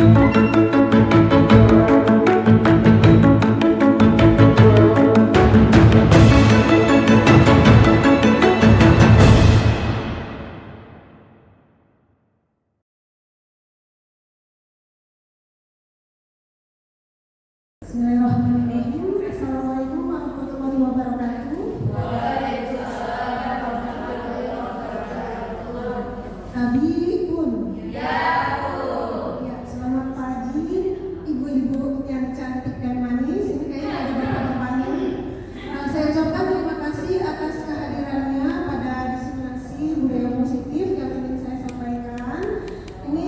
Bismillahirrahmanirrahim. Assalamualaikum warahmatullahi wabarakatuh. Abi Pun. Ya, selamat pagi ibu-ibu yang cantik dan manis. Ini kayaknya ada beberapa panel. Saya ucapkan terima kasih atas kehadirannya pada diseminasi budaya positif yang ingin saya sampaikan. Ini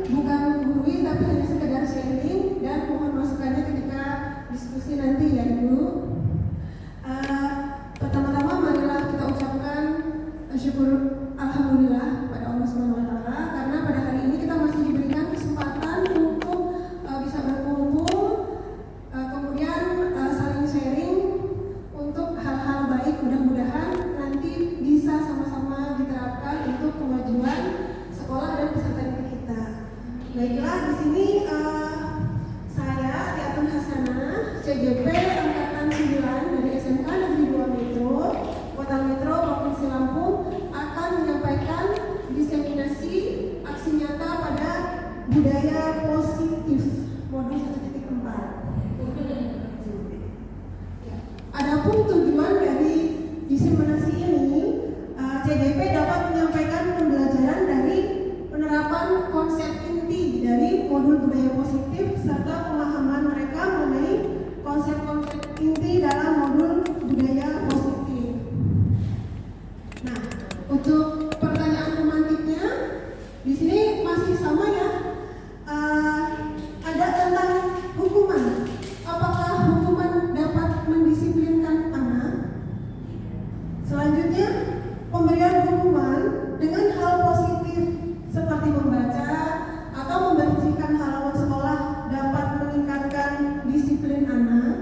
bukan menggurui tapi hanya sekedar sharing dan mohon masukannya ketika diskusi nanti ya Ibu. Pertama-tama marilah kita ucapkan syukur alhamdulillah pada Allah SWT karena pada hari ini kita masih diberikan kesempatan untuk bisa berkumpul, kemudian saling sharing untuk hal-hal baik. Mudah-mudahan nanti bisa sama-sama diterapkan untuk kemajuan sekolah dan peserta didik kita. Baiklah, di sini saya Tiatun Hasanah, CGP Angkatan 9 dari SMK Negeri 2 Metro, Kota Metro, Provinsi Lampung akan menyampaikan diseminasi aksi nyata pada budaya positif modul 1.4. Adapun tujuan dari diseminasi ini, CGP dapat menyampaikan pembelajaran dari penerapan konsep inti dari modul budaya positif serta pemahaman mereka mengenai konsep-konsep inti dalam modul budaya positif. Nah, untuk pertanyaan pemantiknya di sini masih sama ya. Ada tentang hukuman. Apakah hukuman dapat mendisiplinkan anak? Selanjutnya, pemberian hukuman dengan hal positif seperti membaca atau membersihkan halaman sekolah dapat meningkatkan disiplin anak.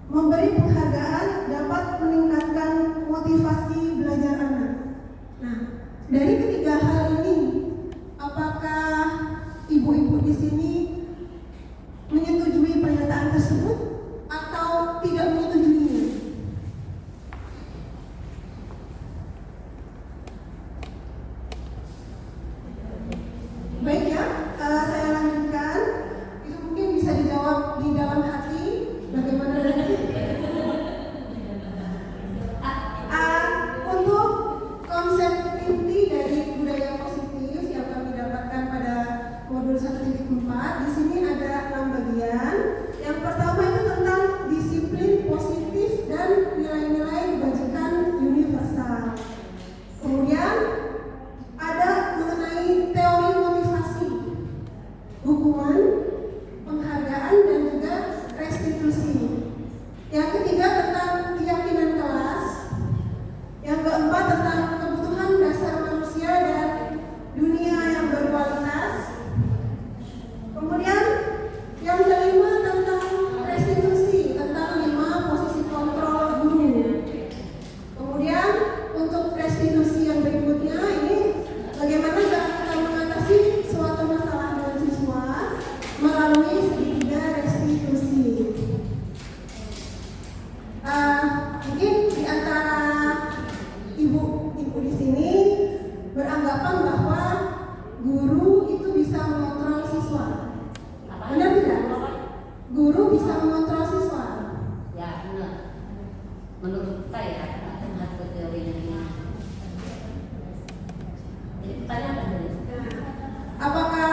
Memberi penghargaan dapat meningkatkan motivasi belajar anak. Nah, dari ketiga hal ini, apakah ibu-ibu di sini menyetujui pernyataan tersebut atau tidak menyetujuinya? Baik ya, saya lanjutkan. Itu mungkin bisa dijawab di dalam hati. Bagaimana nanti? Untuk konsep inti dari budaya positif yang kami dapatkan pada modul 1.4, di sini ada 6 bagian. Yang pertama itu tentang disiplin positif dan nilai-nilai kebajikan universal. Kemudian ada mengenai teori motivasi, hukuman, penghargaan, dan juga restitusi. Yang ketiga tentang keyakinan kelas. Yang keempat tentang kebutuhan dasar manusia dan dunia yang berkualitas. Kemudian yang kelima tentang restitusi, tentang 5 posisi kontrol guru. Kemudian untuk restitusi yang berikutnya ini bagaimana kita mengatasi suatu masalah dengan siswa melalui segitiga restitusi. Mungkin di antara ibu-ibu di sini beranggapan bahwa guru itu bisa mengontrol siswa. Benar tidak? Guru bisa mengontrol siswa. Ya, benar. Menurut kita ya, kita mengatur teorinya ini. Jadi pertanyaan apa tadi? Apakah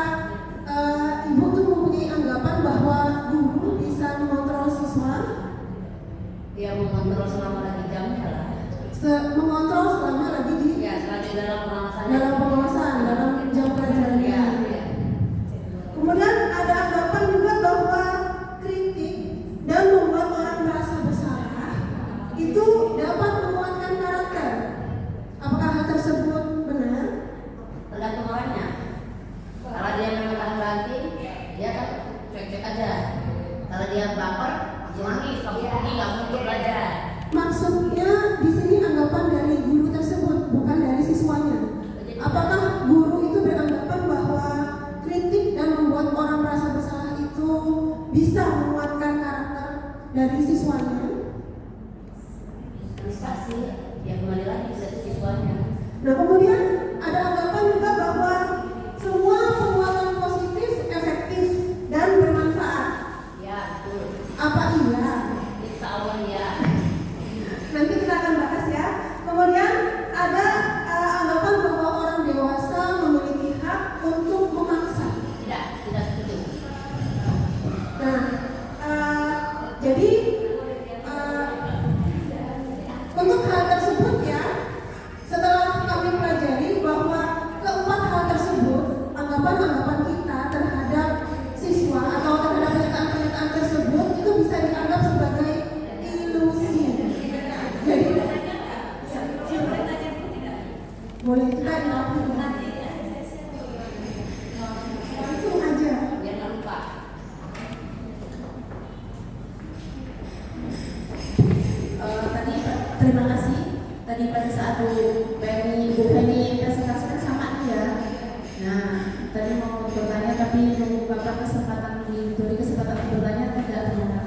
ibu tuh mempunyai anggapan bahwa guru bisa mengontrol siswa? Ya, mengontrol selama lagi jamnya lah. Mengontrol selama lagi di Ya, selagi dalam pengawasan. dalam jam pelajaran. Ya. Kemudian ada anggapan juga bahwa kritik dan membuat orang merasa bersalah itu dapat menguatkan karakter. Apakah hal tersebut benar? Tergantung orangnya. Kalau dia memang tahan berhenti, dia kan cuek-cuek aja. Kalau dia baper, langsung nangis, langsung pergi, nggak mau belajar. Maksudnya di sini anggapan dari guru tersebut, bukan dari siswanya. Apakah guru itu beranggapan bahwa kritik dan membuat anggapan-anggapan kita terhadap siswa atau terhadap pernyataan-pernyataan tersebut itu bisa dianggap sebagai ilusi. Jadi boleh kita langsung aja. Biar nggak lupa. Tadi terima kasih. Tadi pada saat Bu Penny presentasikan sama dia. Nah, tadi mau bertanya tapi nunggu Bapak diberi kesempatan bertanya tidak ternyata.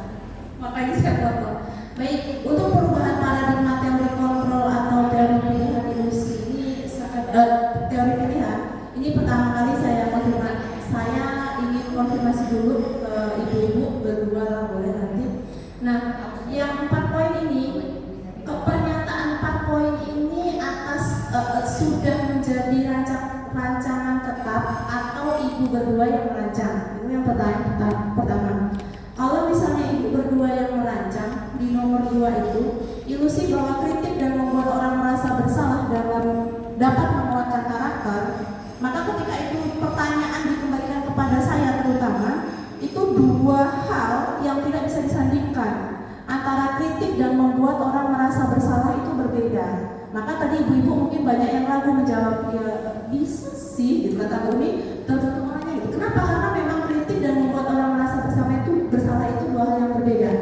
Makanya saya potong. Baik, untuk perubahan paradigma teori kontrol atau teori pilihan ilusi ini teori pilihan ini pertama kali saya ingin konfirmasi dulu ke ibu-ibu berdua lah, boleh nanti. Nah, yang 4 poin ini, pernyataan 4 poin ini atas sudah menjadi rancangan tetap atau ibu berdua yang merancang. Ini yang pertama. Kalau misalnya ibu berdua yang merancang di nomor 2 itu, ilusi bahwa kritik dan membuat orang merasa bersalah dapat menguatkan karakter, maka ketika itu pertanyaan dikembalikan kepada saya terutama, itu 2 hal yang tidak bisa disandingkan. Antara kritik dan membuat orang merasa bersalah itu berbeda. Maka tadi ibu-ibu mungkin banyak yang ragu menjawab, ya bisa sih, gitu kata Bu Umi, tertentu orangnya gitu. Kenapa? Karena memang kritik dan membuat orang merasa bersalah itu 2 hal yang berbeda.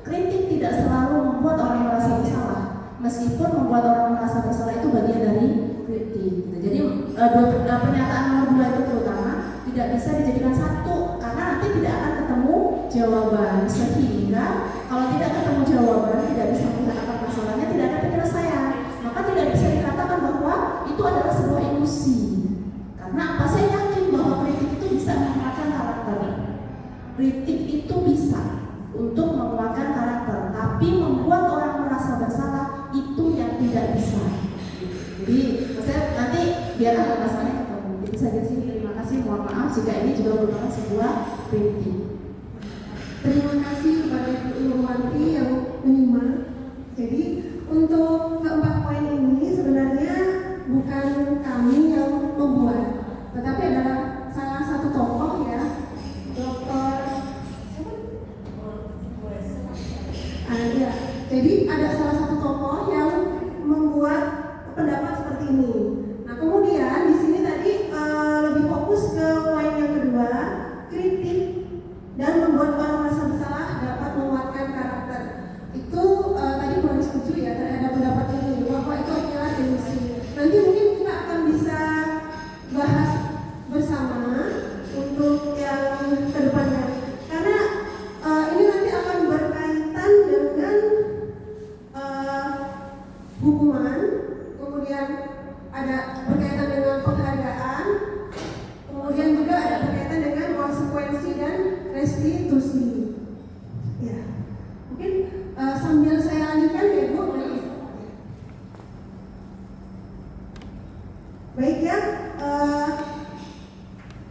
Kritik tidak selalu membuat orang merasa bersalah, meskipun membuat orang merasa bersalah itu bagian dari kritik. Gitu. Jadi pernyataan nomor 2 itu terutama tidak bisa dijadikan satu, karena nanti tidak akan ketemu jawaban. Sehingga kalau tidak ketemu jawaban, tidak bisa melihat apa masalahnya, tidak ada penyelesaian. Maka tidak bisa dikatakan bahwa itu adalah sebuah ilusi. Karena apa? Saya yakin bahwa kritik itu bisa menguatkan karakter. Kritik itu bisa untuk menguatkan karakter, tapi membuat orang merasa bersalah itu yang tidak bisa. Jadi, maksudnya nanti biar ada masalahnya ketemu. Itu saja sih. Terima kasih. Mohon maaf jika ini juga merupakan sebuah kritik. Terima kasih kepada Ibu Nurwanti yang menyimak. Jadi untuk keempat poin ini sebenarnya bukan kami yang membuat, tetapi adalah salah satu tokoh ya, Dokter. Ya. Jadi ada salah satu tokoh yang membuat pendapat seperti ini. Nah kemudian di sini tadi lebih fokus ke poin yang kedua, kritik dan membuat orang merasa bersalah dapat menguatkan karakter. Itu tadi kurang setuju ya terhadap pendapat ini, bahwa itu adalah ilusi. Nanti mungkin kita akan bisa bahas bersama untuk yang kedepannya, karena ini nanti akan berkaitan dengan hukuman, kemudian ada berkaitan dengan penghargaan, kemudian juga ada berkaitan dengan konsekuensi dan restitusi. Ya, mungkin sambil saya lanjutkan ya Bu. Baik ya,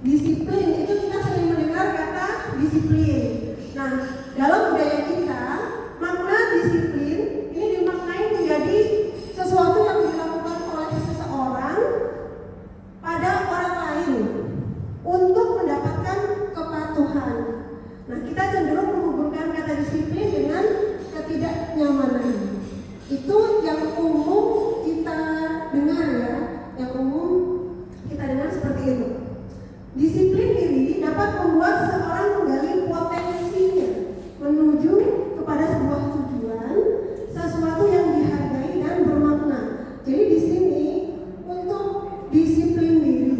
disiplin itu kita sering mendengar kata disiplin. Nah, dalam budaya kita, makna disiplin ini dimaknai menjadi sesuatu yang dilakukan oleh seseorang pada orang lain untuk mendapatkan kepatuhan. Nah, kita cenderung menghubungkan kata disiplin dengan ketidaknyamanan. Itu yang umum kita dengar ya, yang umum kita dengar seperti itu. Disiplin diri dapat membuat seorang menggali potensinya menuju kepada sebuah tujuan, sesuatu yang dihargai dan bermakna. Jadi di sini untuk disiplin diri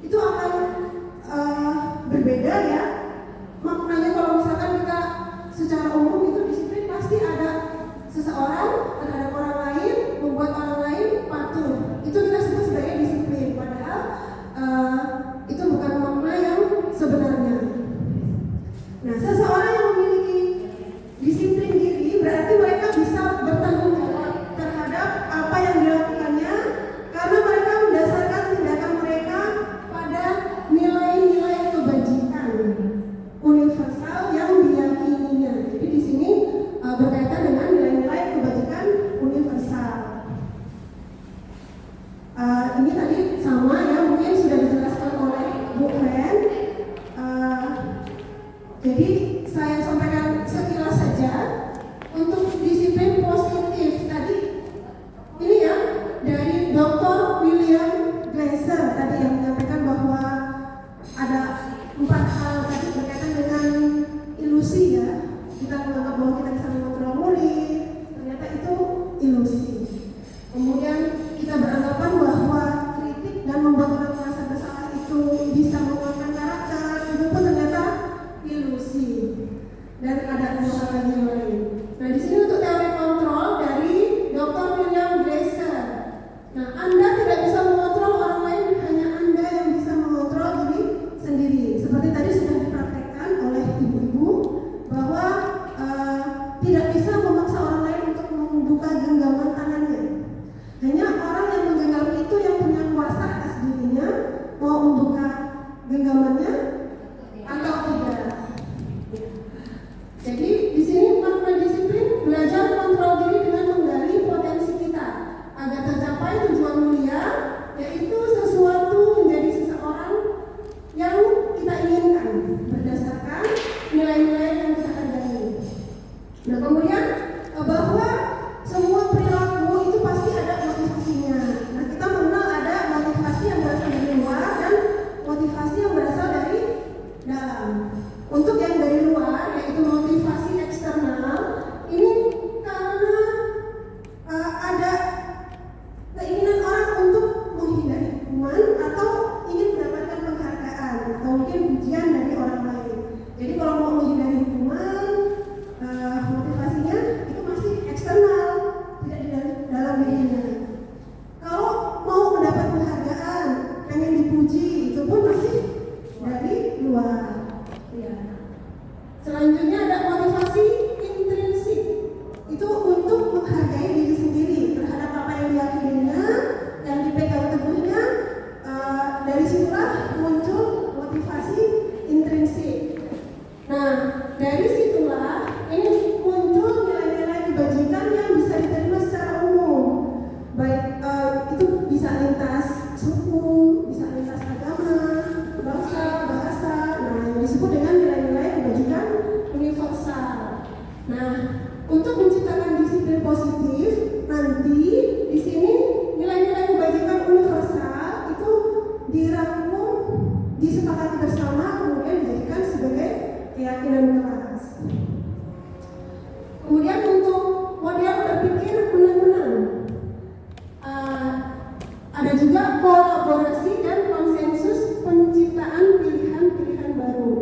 itu akan berbeda ya. Maknanya kalau misalkan kita secara umum itu disiplin pasti ada seseorang terhadap orang lain, membuat orang lain patuh. Itu kita sebut sebagai disiplin. Padahal itu bukan makna yang sebenarnya. Nah, seseorang yang memiliki disiplin diri berarti mereka bisa bertanggung jawab terhadap apa yang dilakukannya, karena mereka mendasarkan tindakan mereka pada nilai-nilai kebajikan universal yang diyakininya. Jadi di sini berkaitan dengan nilai-nilai kebajikan disepakati bersama, kemudian dijadikan sebagai keyakinan kelas. Kemudian untuk model berpikir menang-menang, ada juga kolaborasi dan konsensus penciptaan pilihan-pilihan baru.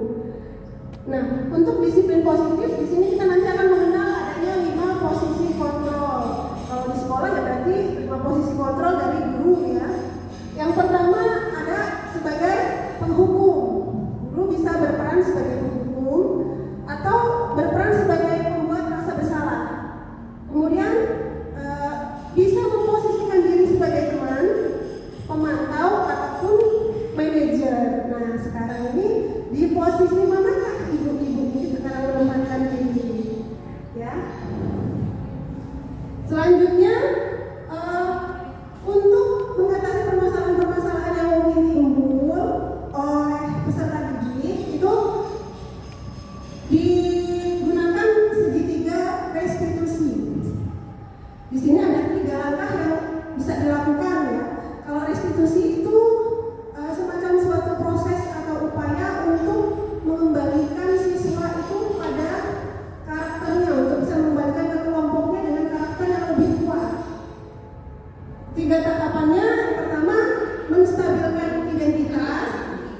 Nah, untuk disiplin positif di sini kita nanti akan mengenal adanya 5 posisi kontrol. Kalau di sekolah ya berarti 5 posisi kontrol dari guru ya. Yang pertama ada sebagai penghukum. Guru bisa berperan sebagai penghukum atau berperan sebagai pembuat rasa bersalah. Kemudian bisa memposisikan diri sebagai teman, pemantau ataupun manajer. Nah, sekarang ini di posisi manakah ibu-ibu ini sekarang menempatkan diri? Ya. Selanjutnya untuk mengatasi permasalahan-permasalahan yang mungkin timbul oleh peserta didik itu digunakan segitiga restitusi. Di sini ada 3 langkah yang bisa dilakukan ya. Kalau restitusi itu semacam suatu proses atau upaya untuk mengembalikan siswa itu pada karakternya, untuk bisa mengembalikan ke kelompoknya dengan karakter yang lebih kuat. 3 tahapannya, yang pertama menstabilkan identitas,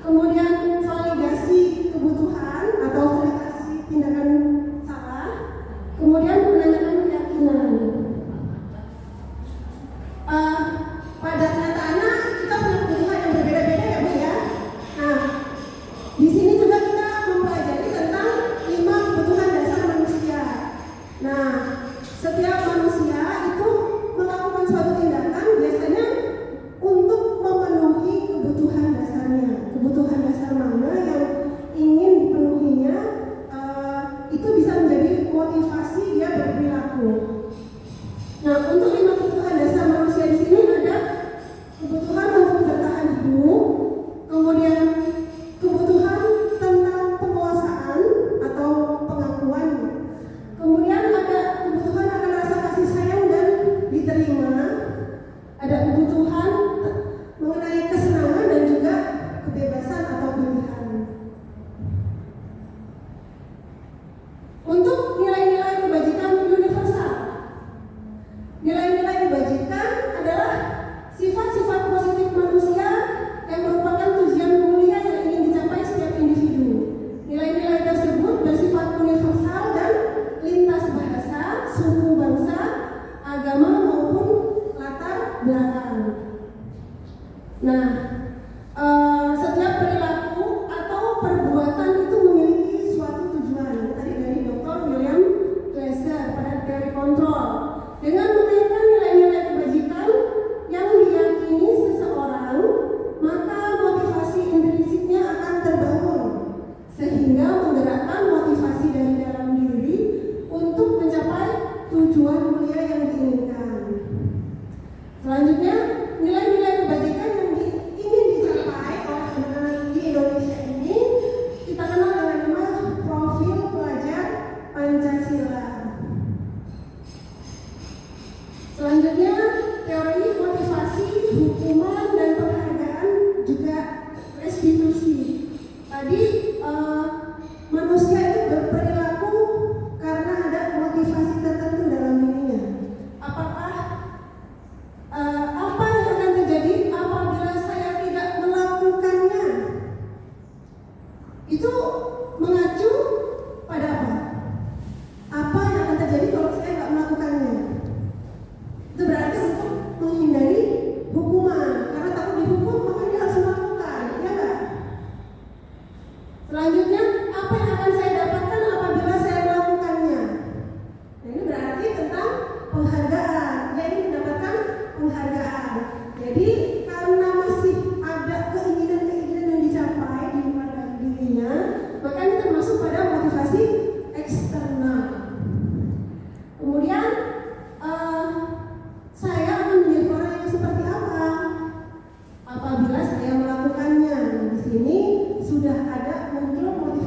kemudian validasi kebutuhan atau validasi tindakan salah, kemudian menanyakan keyakinan. Pada kenyataannya kita punya kebutuhan yang berbeda-beda ya Bu ya. Nah, di sini juga kita mempelajari tentang 5 kebutuhan dasar manusia. Nah, setiap manusia itu melakukan suatu tindakan biasanya untuk memenuhi kebutuhan dasarnya. Kebutuhan dasar mana yang ingin dipenuhinya, itu bisa menjadi motivasi dia berperilaku. Nah, untuk 5 kebutuhan dasar manusia di sini ada kebutuhan untuk bertahan hidup, kemudian kebutuhan tentang penguasaan atau pengakuan, kemudian ada kebutuhan akan rasa kasih sayang dan diterima, ada kebutuhan mengenai kesenangan dan juga kebebasan atau pilihan. Untuk nilai-nilai kebajikan universal, nilai-nilai kebajikan adalah sifat-sifat positif manusia yang merupakan tujuan mulia yang ingin dicapai setiap individu. Nilai-nilai tersebut bersifat universal dan lintas bahasa, suku, bangsa, agama maupun latar belakang. Nah, setiap perilaku atau perbuatan itu memiliki suatu tujuan. Tadi dari Dr. William Glasser pada teori kontrol. Dengan menaikkan nilai-nilai kebajikan yang diyakini seseorang, maka motivasi intrinsiknya akan terbangun, sehingga menggerakkan motivasi dari dalam diri untuk mencapai tujuan mulia yang diinginkan. Selanjutnya, nilai-nilai kebajikan yang ingin dicapai oleh anak-anak di Indonesia ini kita kenal dengan nama profil pelajar Pancasila. Selanjutnya, teori motivasi, hukuman, dan penghargaan juga restitusi. Tadi manusia itu berperilaku karena ada motivasi tertentu dalam dirinya. Apakah apa yang akan terjadi apabila saya tidak melakukannya? Itu mengacu pada apa? Apa yang akan terjadi kalau saya tidak melakukannya? Itu berarti untuk menghindari hukuman, karena takut dihukum makanya harus melakukan, ya enggak? Selanjutnya, apa yang akan saya dapatkan apabila saya melakukannya? Nah, ini berarti tentang penghargaan. Dia ingin mendapatkan penghargaan. Jadi karena masih ada keinginan-keinginan yang dicapai di pada dirinya, maka ini termasuk pada motivasi eksternal. Kemudian saya akan menjadi orang yang seperti apa apabila saya melakukannya. Di sini sudah ada muncul motivasi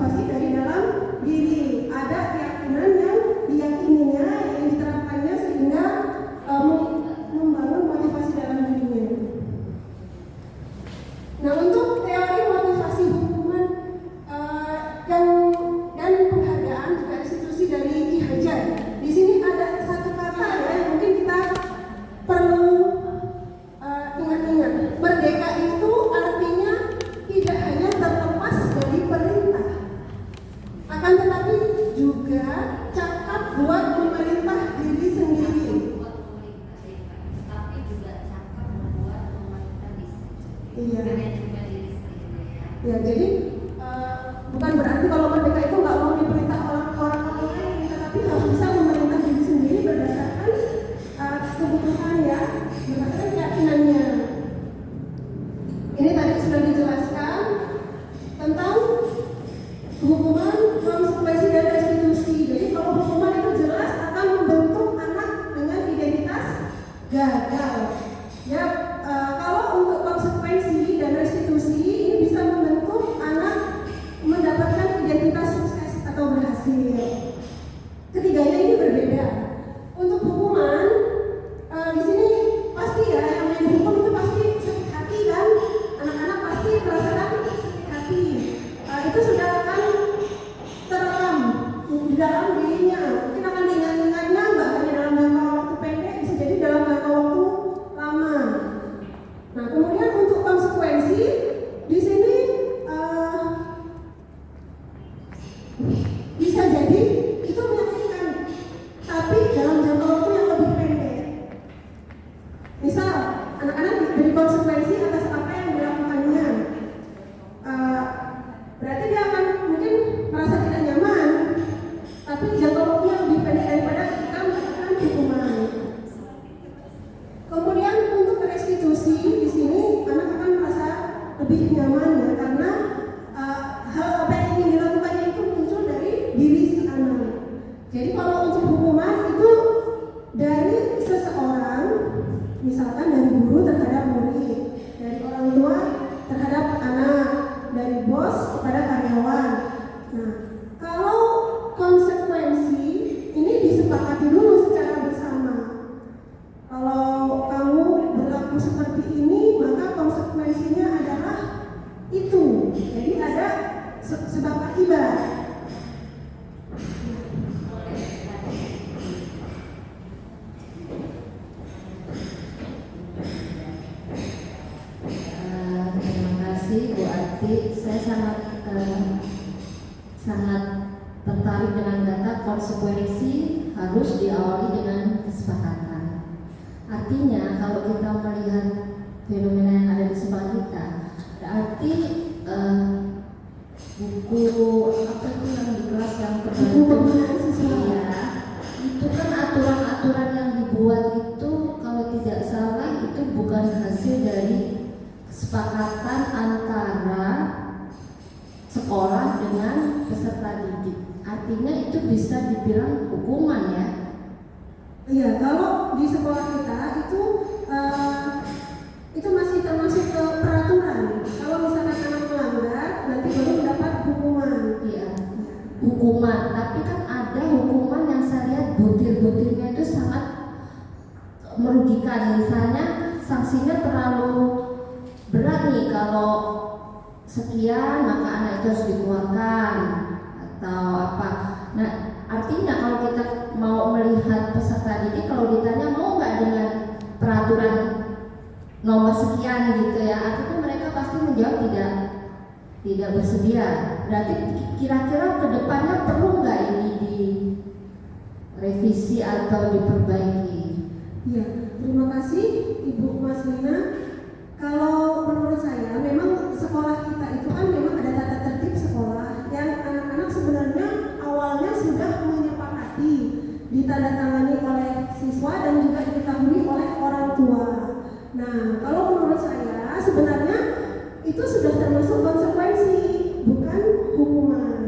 Ya, jadi bukan berarti kalau merdeka itu nggak mau diperintah orang lain, tetapi harus bisa memerintah diri sendiri berdasarkan kebutuhan ya, berdasarkan keyakinannya. Ini tadi sudah dijelaskan tentang hukuman, konsekuensi dan restitusi. Jadi kalau hukuman itu jelas akan membentuk anak dengan identitas gagal. Ya, kalau untuk konsekuensi dan restitusi ini bisa membentuk anak mendapatkan identitas sukses atau berhasil. Ketiganya ini berbeda. Untuk hukuman, di sini pasti ya yang dihukum itu pasti sakit hati kan? Anak-anak pasti merasakan sakit hati. Itu sudah akan terekam di dalam dirinya. Mungkin akan diingat-ingatnya nggak hanya dalam jangka waktu pendek, bisa jadi dalam jangka waktu lama. Nah, kemudian untuk konsekuensi di sini bisa jadi itu menyakitkan, tapi dalam jangka waktu yang lebih pendek. Misal anak-anak diberi konsekuensi atas apa yang dilakukannya, berarti dia akan mungkin merasa tidak nyaman, tapi jangka waktu yang lebih pendek daripada ketika melakukan hukuman. Kemudian untuk restitusi di sini anak akan merasa lebih nyaman ya, karena hal apa yang ingin dilakukannya itu muncul dari diri si anak. Jadi kalau untuk hukuman itu dari seseorang, misalkan dari guru terhadap murid, dari orang tua terhadap anak, dari bos kepada karyawan. Nah, kalau konsekuensi ini disepakati dulu secara bersama. Kalau kamu berlaku seperti ini, maka konsekuensinya adalah itu. Jadi ada sebab akibat. Terima kasih Bu Ati. Saya sangat tertarik dengan kata konsekuensi harus diawali dengan kesepakatan. Artinya kalau kita melihat fenomena yang ada di sebelah kita, berarti buku apa itu yang di kelas yang terbantu ya, itu kan aturan-aturan yang dibuat itu kalau tidak salah itu bukan hasil dari kesepakatan antara sekolah dengan peserta didik. Artinya itu bisa dibilang hukuman ya. Iya, kalau di sekolah kita itu masih termasuk ke peraturan. Kalau misalkan anak melanggar, nanti baru mendapat hukuman. Iya, hukuman. Tapi kan ada hukuman yang saya lihat butir-butirnya itu sangat merugikan. Misalnya sanksinya terlalu berat nih, kalau sekian maka anak itu harus dikeluarkan atau apa. Nah, artinya kalau kita mau melihat peserta didik, kalau ditanya mau nggak dengan peraturan nomor sekian gitu ya, artinya mereka pasti menjawab tidak bersedia. Berarti kira-kira kedepannya perlu nggak ini direvisi atau diperbaiki? Iya, terima kasih Ibu Mas Lina. Kalau menurut saya, memang sekolah kita itu kan memang ada tata tertib sekolah yang anak-anak sebenarnya awalnya sudah menyepakati, ditandatangani oleh siswa dan juga diketahui oleh orang tua. Nah, kalau menurut saya sebenarnya itu sudah termasuk konsekuensi, bukan hukuman.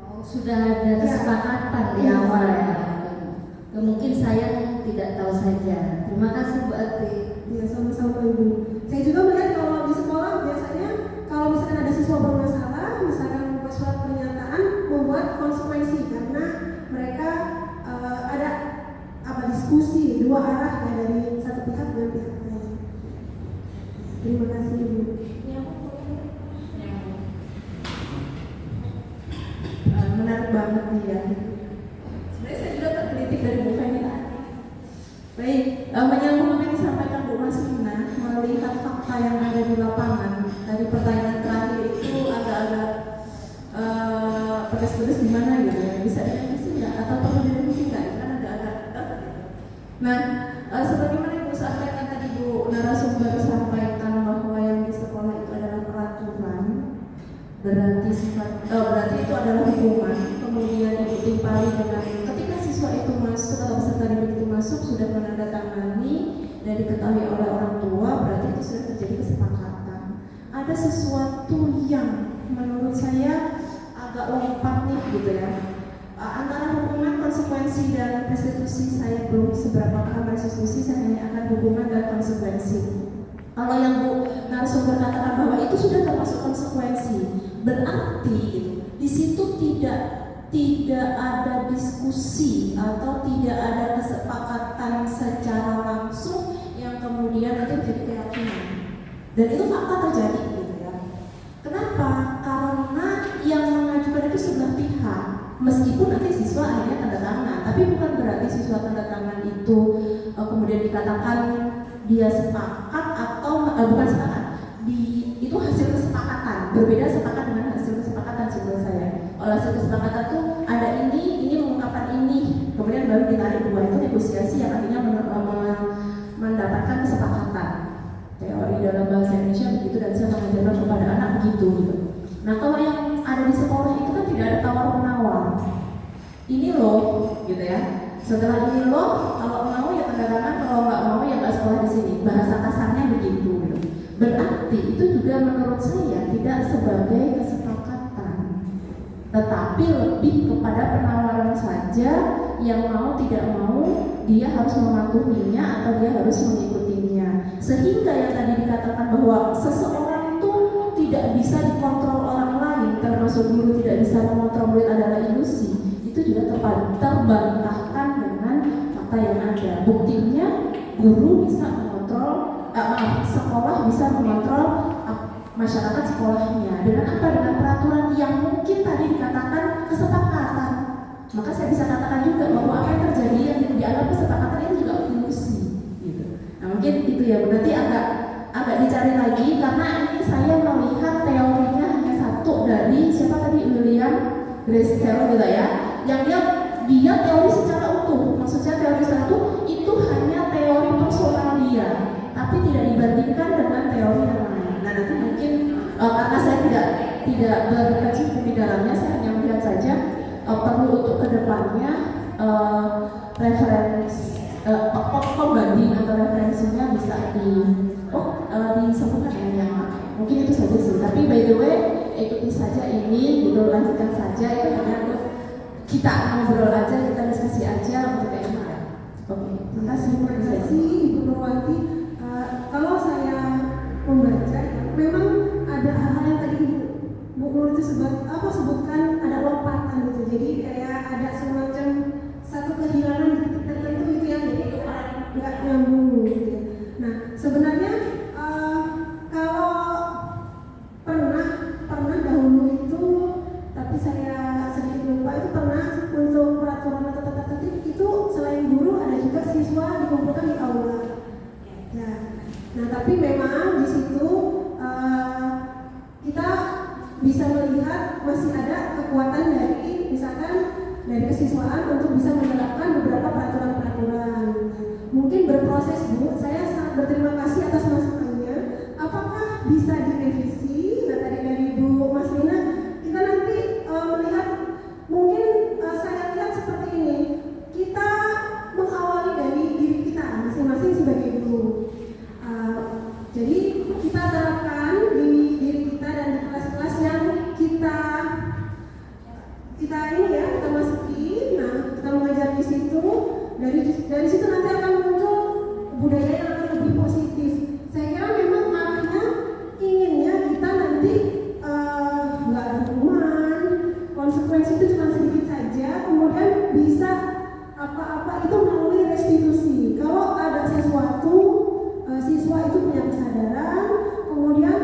Oh, sudah ada kesepakatan di awal ya. Mungkin saya tidak tahu saja. Terima kasih Bu Ati. Ya, sama-sama Ibu. Saya juga melihat kalau di sekolah biasanya kalau misalkan ada siswa bermasalah, misalkan membuat surat pernyataan, membuat konsekuensi karena mereka ada diskusi dua arah ya, dari satu pihak dengan pihak lain. Terima kasih Ibu. Menarik banget nih ya. Sebenarnya saya juga tergelitik dari Bu Feni tadi. Baik, menyambung apa yang disampaikan Bu Mas Lina, melihat fakta yang ada di lapangan. Tadi pertanyaan terakhir itu agak-agak pedes-pedes di mana gitu ya? Bisa direvisi nggak? Atau perlu direvisi nggak? Kan agak-agak. Nah, sebagaimana Ibu sampaikan tadi Bu narasumber sampaikan bahwa yang di sekolah itu adalah peraturan. berarti itu adalah hukuman. Kemudian ibu timpali dengan ketika siswa itu masuk atau peserta didik itu masuk sudah menandatangani dan diketahui oleh orang tua, berarti itu sudah terjadi kesepakatan. Ada sesuatu yang menurut saya agak lompat nih gitu ya. Antara hukuman, konsekuensi dan restitusi saya belum seberapa paham restitusi, saya hanya akan hukuman dan konsekuensi. Kalau yang Bu narasumber katakan bahwa itu sudah termasuk konsekuensi, berarti gitu, di situ tidak ada diskusi atau tidak ada kesepakatan secara langsung yang kemudian itu jadi keyakinan. Dan itu fakta terjadi gitu ya. Kenapa? Karena yang mengajukan itu sebelah pihak. Meskipun nanti siswa akhirnya tanda tangan, tapi bukan berarti siswa tanda tangan itu kemudian dikatakan dia sepakat atau bukan sepakat. Itu hasil kesepakatan. Berbeda sepakat dengan hasil kesepakatan menurut saya. Oleh hasil kesepakatan tuh ada ini mengungkapkan ini, kemudian baru ditarik dua, itu negosiasi yang akhirnya mendapatkan kesepakatan. Teori dalam bahasa Indonesia begitu dan saya mengajarkan kepada anak begitu gitu. Nah kalau yang ada di sekolah itu kan tidak ada tawar menawar. Ini loh, gitu ya. Setelah ini loh, kalau mau ya tanda tangan, kalau nggak mau ya nggak sekolah di sini. Bahasa kasarnya begitu. Gitu. Berarti itu juga menurut saya tidak sebagai kesepakatan, tetapi lebih kepada penawaran saja. Yang mau tidak mau dia harus mematuhinya atau dia harus mengikutinya. Sehingga yang tadi dikatakan bahwa seseorang itu tidak bisa dikontrol orang lain, termasuk guru tidak bisa mengontrol murid adalah ilusi, itu juga terbantahkan dengan fakta yang ada. Buktinya guru bisa mengontrol, sekolah bisa mengontrol masyarakat sekolahnya. Dengan apa? Dengan peraturan yang mungkin tadi dikatakan kesepakatan. Maka saya bisa katakan juga bahwa apa yang terjadi yang dianggap kesepakatan itu juga ilusi. Gitu. Nah mungkin itu ya, berarti agak dicari lagi karena ini saya melihat teorinya hanya satu dari siapa tadi, William Glasgow gitu ya, yang dia teori secara utuh. Maksudnya teori secara utuh itu hanya teori personal dia, tapi tidak dibandingkan dengan teori yang lain. Nah nanti mungkin karena saya tidak berkecimpung di dalamnya, saya hanya melihat saja perlu untuk kedepannya referensi pembanding atau referensinya bisa disebutkan yang mungkin itu saja sih. Tapi by the way ikuti saja ini, gitu, lanjutkan saja, itu hanya untuk kita ngobrol aja, kita diskusi aja untuk yang lain. Oke, terima kasih Ibu Nurwati. Kalau saya membaca, memang ada hal-hal yang tadi Bu Nurwati sebutkan ada lompatan gitu. Jadi kayak ada semacam satu kehilangan di titik tertentu itu yang jadi nggak nyambung gitu ya. Nah sebenarnya kalau pernah dahulu itu, tapi saya sedikit lupa, itu pernah untuk peraturan atau tata tertib itu selain guru ada juga siswa dikumpulkan di aula. Ya. Nah tapi memang di situ kita bisa melihat masih ada kekuatan dari misalkan dari kesiswaan untuk bisa menerapkan beberapa peraturan-peraturan. Mungkin berproses Bu, saya sangat berterima kasih atas masukannya. Apakah bisa direvisi? Nah tadi dari Bu Mas Lina, kita nanti melihat mungkin saya lihat seperti ini. Kita mengawali dari diri kita masing-masing sebagai guru. Jadi kita terapkan di diri kita dan di kelas-kelas yang kita masuki. Nah kita mengajar di situ. Dari situ nanti akan muncul budaya yang akan lebih positif. Saya kira memang arahnya inginnya kita nanti nggak ada hukuman, konsekuensi itu cuma sedikit saja, kemudian bisa apa-apa itu melalui restitusi. Kalau ada sesuatu, siswa itu punya kesadaran, kemudian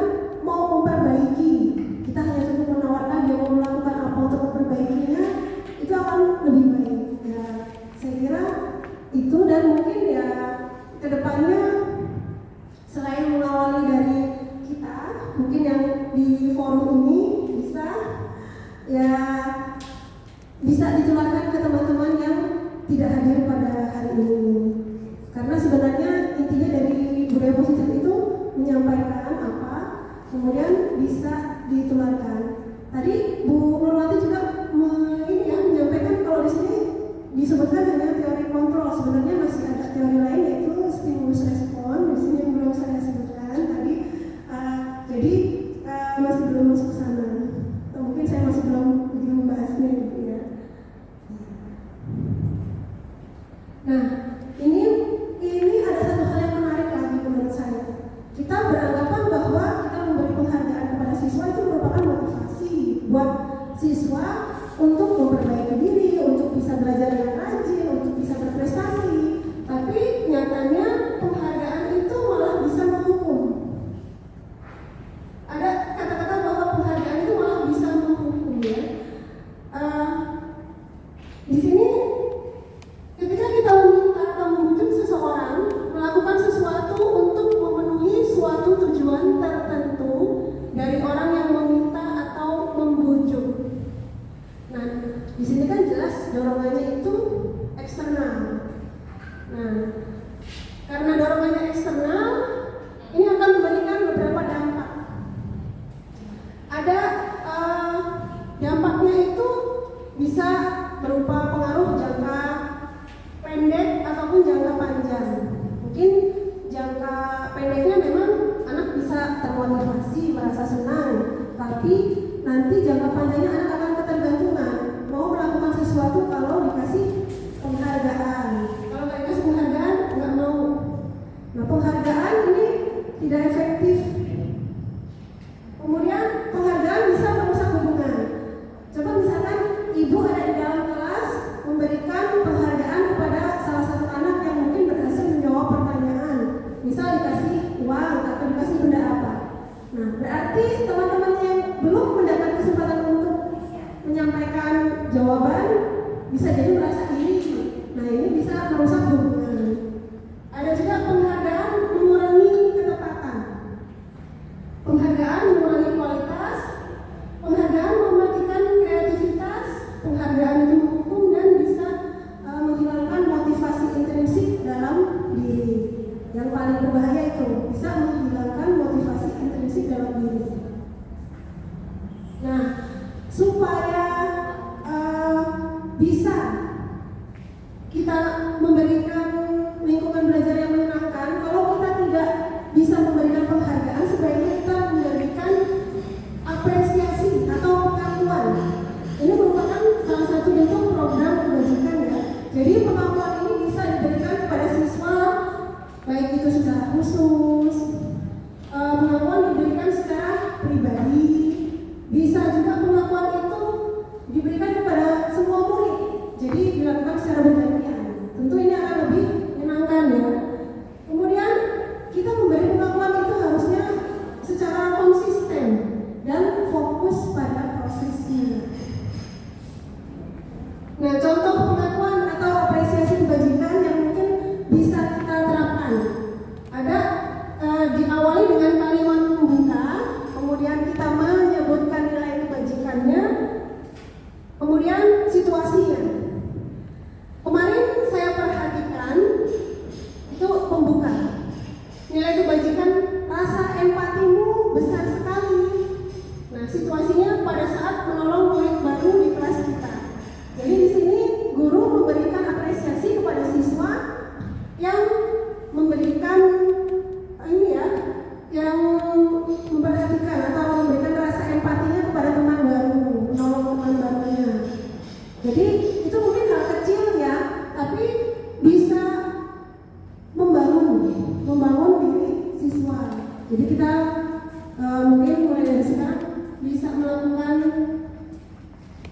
mau memperbaiki, kita hanya cukup menawarkan dia mau melakukan apa untuk memperbaikinya, itu akan lebih baik. Ya, saya kira itu, dan mungkin ya kedepannya selain mengawali dari kita, mungkin yang di forum ini bisa ditularkan ke teman-teman yang tidak hadir pada hari ini. Karena sebenarnya intinya dari budaya positif itu menyampaikan apa, kemudian bisa ditularkan. sebelum masuk ke sana. Atau mungkin saya masih belum begitu membahasnya gitu ya. Nah, ini ada satu hal yang menarik lagi menurut saya. Kita beranggapan bahwa kita memberi penghargaan kepada siswa itu merupakan motivasi buat siswa untuk memperbaiki diri, untuk bisa belajar dengan rajin, untuk bisa berprestasi. Tapi nyatanya penghargaan itu malah bisa menghukum. Ada kata-kata bahwa penghargaan itu malah bisa menghukum ya. Di sini ketika kita meminta atau membujuk seseorang melakukan sesuatu untuk memenuhi suatu tujuan tertentu dari orang yang meminta atau membujuk. Nah, di sini kan jelas dorongannya itu eksternal. Nah, karena dorongannya eksternal, ini akan memberikan beberapa dampak. Ada dampaknya itu bisa berupa pengaruh jangka pendek ataupun jangka panjang. Mungkin jangka pendeknya memang anak bisa termotivasi, merasa senang, tapi nanti jangka panjangnya anak akan ketergantungan, mau melakukan sesuatu kalau dikasih penghargaan. Kalau nggak dikasih penghargaan, nggak mau. Nah, penghargaan ini tidak efektif. Kemudian penghargaan bisa merusak hubungan. Coba misalkan ibu ada di dalam kelas memberikan penghargaan kepada salah satu anak yang mungkin berhasil menjawab pertanyaan, misal dikasih uang atau dikasih benda apa. Nah, berarti teman-teman yang belum mendapat kesempatan untuk menyampaikan jawaban bisa jadi merasa iri. Nah, ini bisa merusak hubungan. Ada juga penghargaan mengurangi ketepatan. Penghargaan mengurangi kualitas. Penghargaan mematikan kreativitas. Penghargaan itu menghukum dan bisa menghilangkan motivasi intrinsik dalam diri. Yang paling berbahaya itu bisa menghilangkan motivasi intrinsik dalam diri. Nah, supaya bisa kita memberikan lingkungan belajar yang menyenangkan, kalau kita tidak bisa memberikan penghargaan, sebaiknya kita memberikan apresiasi atau pengakuan. Ini merupakan salah satu bentuk program kebajikan ya. Jadi pengakuan ini bisa diberikan kepada siswa, baik itu secara khusus, pengakuan diberikan secara pribadi, bisa juga pengakuan itu diberikan kepada semua murid. Jadi dilakukan secara bergantian. Tentu ini akan lebih menyenangkan ya. Kemudian kita memberi pengakuan itu harusnya secara konsisten dan fokus pada prosesnya. Nah, contoh pengakuan atau apresiasi kebajikan yang mungkin bisa kita terapkan ada diawali dengan kalimat pembuka, kemudian kita menyebutkan nilai kebajikannya, kemudian situasinya. Kemarin saya perhatikan itu pembuka. Nilai kebajikan, rasa empatimu besar sekali. Nah, situasinya pada saat menolong murid baru di kelas kita. Jadi di sini guru memberikan apresiasi kepada siswa yang memberikan yang memperhatikan atau memberikan rasa empatinya kepada teman baru, menolong teman barunya. Jadi itu mungkin hal kecil ya, tapi bisa membangun diri siswa. Jadi kita mungkin mulai dari sekarang bisa melakukan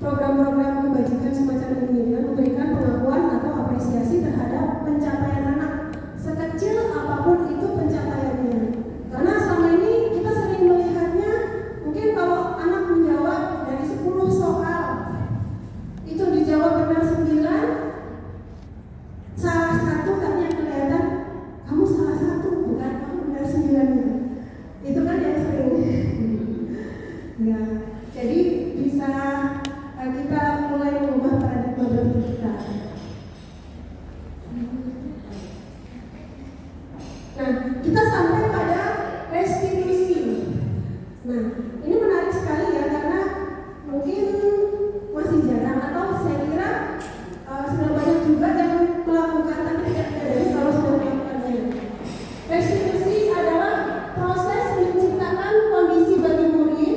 program-program kebajikan semacam ini dengan memberikan pengakuan atau apresiasi terhadap pencapaian anak, sekecil apapun itu pencapaiannya. Karena selama ini kita sering melihatnya, mungkin kalau anak menjawab dari 10 soal itu dijawab benar 9, salah satu tapi yang kelihatan kamu salah satu, bukan kamu benar 9-nya. Itu kan yang sering. Ya, jadi bisa kita mulai mengubah paradigma berpikir kita. Nah, kita sampai pada restitusi. Nah, ini menarik sekali ya, karena mungkin masih jarang atau saya kira sudah banyak juga yang melakukan, tapi tidak dari kalau sudah melakukannya. Restitusi adalah proses menciptakan kondisi bagi murid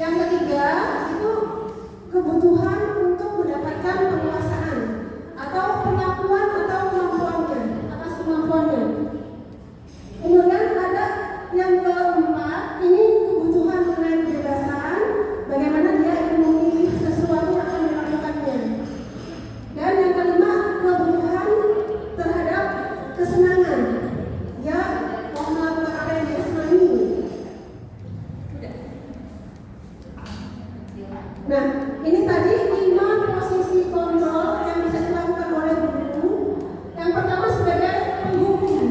Yang ketiga itu kebutuhan untuk mendapatkan penguasaan atau pengakuan atau kemampuannya atas kemampuannya. Kemudian ada yang keempat, ini kebutuhan mengenai kebebasan, bagaimana dia ingin memilih sesuatu yang akan dilakukannya. Dan yang kelima, kebutuhan terhadap kesenangan. Dia mau melakukan apa yang dia senangi. Nah, ini tadi 5 posisi kontrol yang bisa dilakukan oleh guru. Yang pertama sebagai penghukum.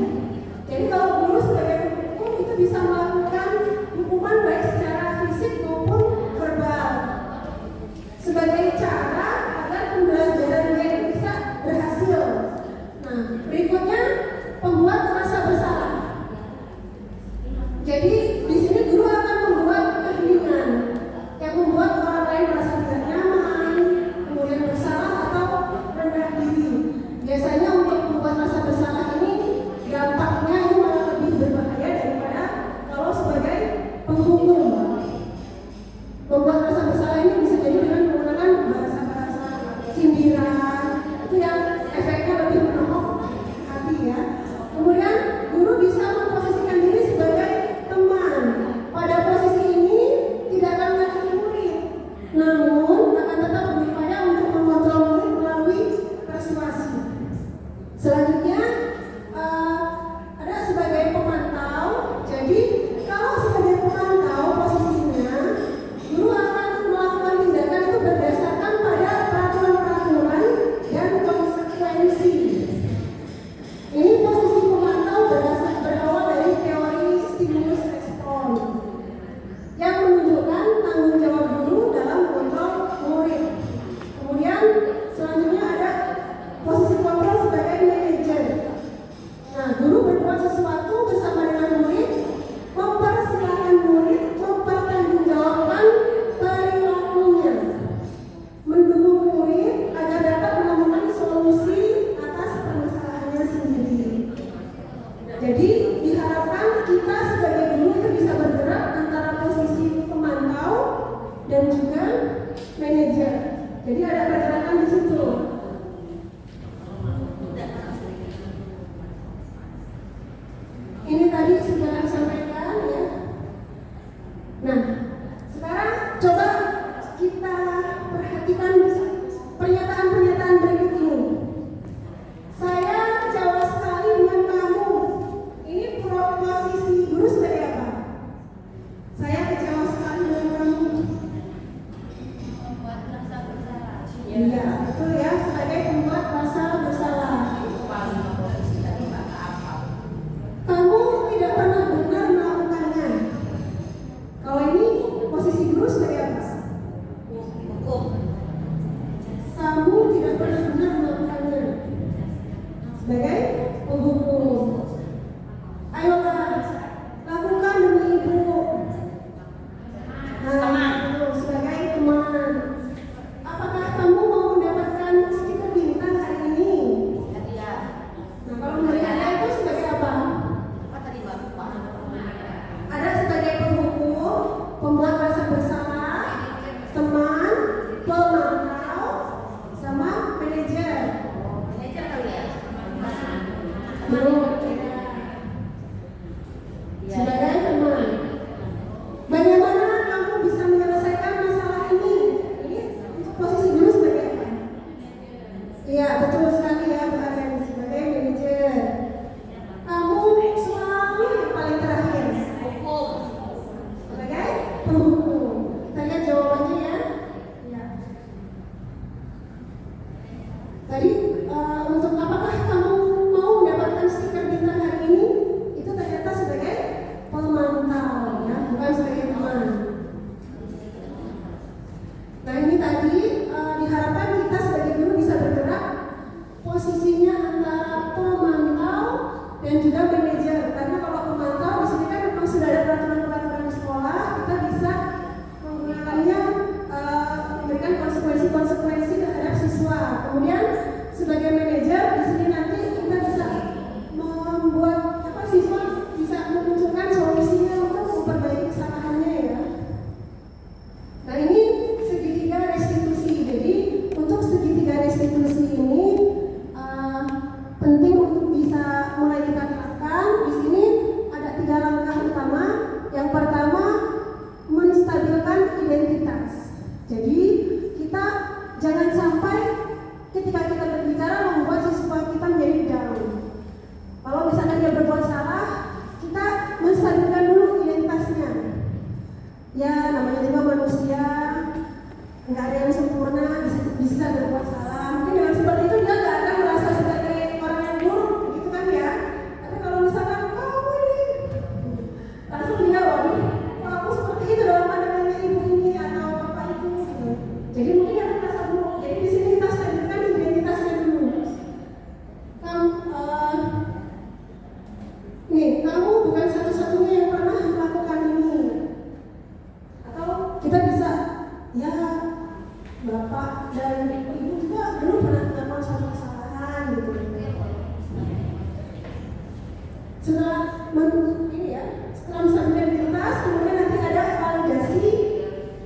Jadi kalau guru sebagai penghukum itu bisa melakukan hukuman baik secara fisik maupun verbal. Sebagai cara agar pembelajarannya itu bisa berhasil. Nah, berikutnya pembuat rasa bersalah. Jadi di sini guru akan membuat keheningan yang membuat orang lain merasa tidak nyaman, kemudian bersalah atau rendah diri. Biasanya untuk membuat rasa bersalah ini dampaknya itu malah lebih berbahaya daripada kalau sebagai penghukum. Membuat rasa bersalah ini bisa jadi dengan menggunakan bahasa-bahasa sindiran, itu yang efeknya lebih menohok hati ya. Kemudian guru bisa memposisikan diri sebagai teman. Pada posisi ini tidak akan menyakiti murid, namun akan tetap berupaya untuk mengontrol murid melalui persuasi. Selanjutnya ada sebagai pemantau. Jadi kalau sebagai pemantau posisinya, guru akan melakukan tindakan itu berdasarkan pada peraturan-peraturan dan konsekuensi. Ini posisi pemantau berawal dari teori stimulus respon yang menunjukkan tanggung jawab guru dalam mengontrol murid. Kemudian selanjutnya ada posisi kontrol sebagai manajer. Nah, guru berbuat sesuatu bersama dengan murid, mempersilahkan murid mempertanggungjawabkan perilakunya, mendukung murid agar dapat menemukan solusi atas permasalahannya sendiri. Jadi diharapkan kita sebagai guru itu bisa bergerak antara posisi pemantau dan juga manajer. Jadi ada pergerakan di situ. Ini tadi sudah disampaikan ya. Nah, sekarang coba kita perhatikan pernyataan-pernyataan berikut ini. Saya kecewa sekali dengan kamu. Ini posisi guru sebagai apa? Saya kecewa sekali dengan kamu. Iya, betul ya. sampai ketika kita berbicara membuat siswa kita menjadi down. Kalau misalnya dia berbuat salah, kita menstabilkan dulu identitasnya. Ya, namanya juga manusia, nggak ada yang sempurna, bisa berbuat salah. Mungkin dengan seperti itu dia nggak akan merasa sebagai orang yang buruk, gitu kan ya. Tapi kalau misalkan kamu ini, langsung dia waduh, kamu seperti itu dalam pandangannya ibu ini atau bapak itu, gitu. Jadi mungkin dia akan merasa buruk. Jadi di sini kita stabilkan identitasnya dulu. Kamu bukan satu-satunya yang pernah melakukan ini. Atau kita bisa, ya bapak dan ibu juga dulu pernah melakukan suatu kesalahan gitu. Setelah menstabilkan identitas, kemudian nanti ada validasi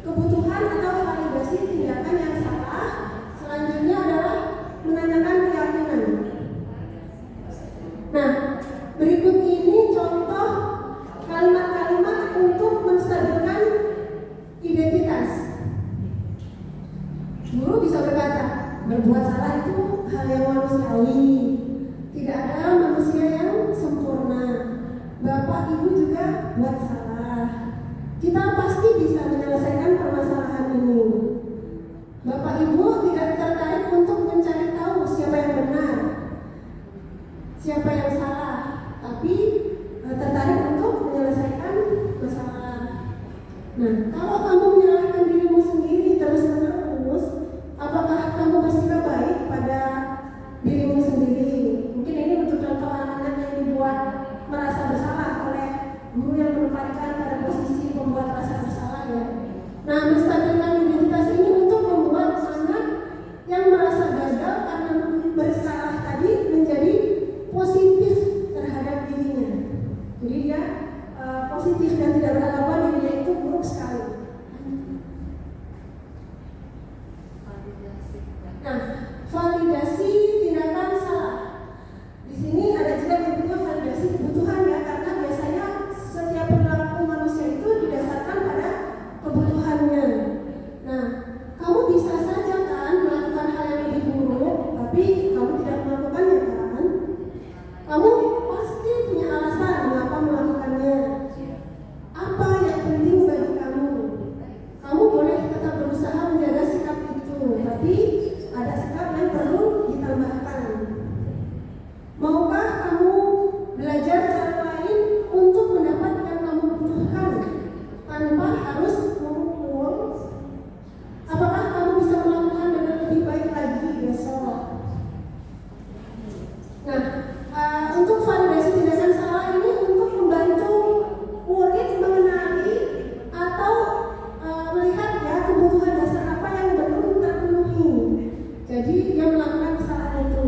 kebutuhan atau validasi tindakan yang salah. Selanjutnya adalah menanyakan keyakinan. Nah, berikut ini contoh kalimat-kalimat untuk menstabilkan identitas. Guru bisa berkata, berbuat salah itu hal yang manusiawi. Tidak ada manusia yang sempurna. Bapak ibu juga buat salah. Kita pasti bisa menyelesaikan permasalahan ini. Bapak ibu tidak tertarik untuk mencari tahu siapa yang benar, siapa yang salah, tapi tertarik untuk menyelesaikan masalah. Nah, kalau kamu menyalahkan dirimu sendiri terus-menerus, apakah kamu bersikap baik pada dirimu sendiri? Mungkin ini untuk contoh anak-anak yang dibuat merasa bersalah oleh guru yang menempatkan pada posisi pembuat rasa bersalah ya. Nah, menstabilkan identitas ini untuk membuat anak yang merasa gagal karena bersalah tadi menjadi positif terhadap dirinya. Jadi dia positif dan tidak beranggapan bahwa dirinya itu buruk sekali. Nah, validasi tindakan salah. Di sini ada juga bentuknya validasi kebutuhan ya, karena biasanya setiap perilaku manusia itu didasarkan pada kebutuhannya. Nah, kamu bisa saja kan melakukan hal yang lebih buruk, tapi kamu tidak melakukannya kan? Kamu pasti punya alasan mengapa melakukannya. Apa yang penting bagi kamu? Kamu boleh tetap berusaha menjaga sikap itu, tapi ada sikap yang perlu ditambahkan. Maukah kamu belajar cara lain untuk mendapat yang kamu butuhkan tanpa harus memukul? Apakah kamu bisa melakukan dengan lebih baik lagi besok? Nah, untuk validasi tindakan salah ini untuk membantu murid mengenali atau melihat ya kebutuhan dasar apa yang belum terpenuhi. Jadi dia melakukan kesalahan itu.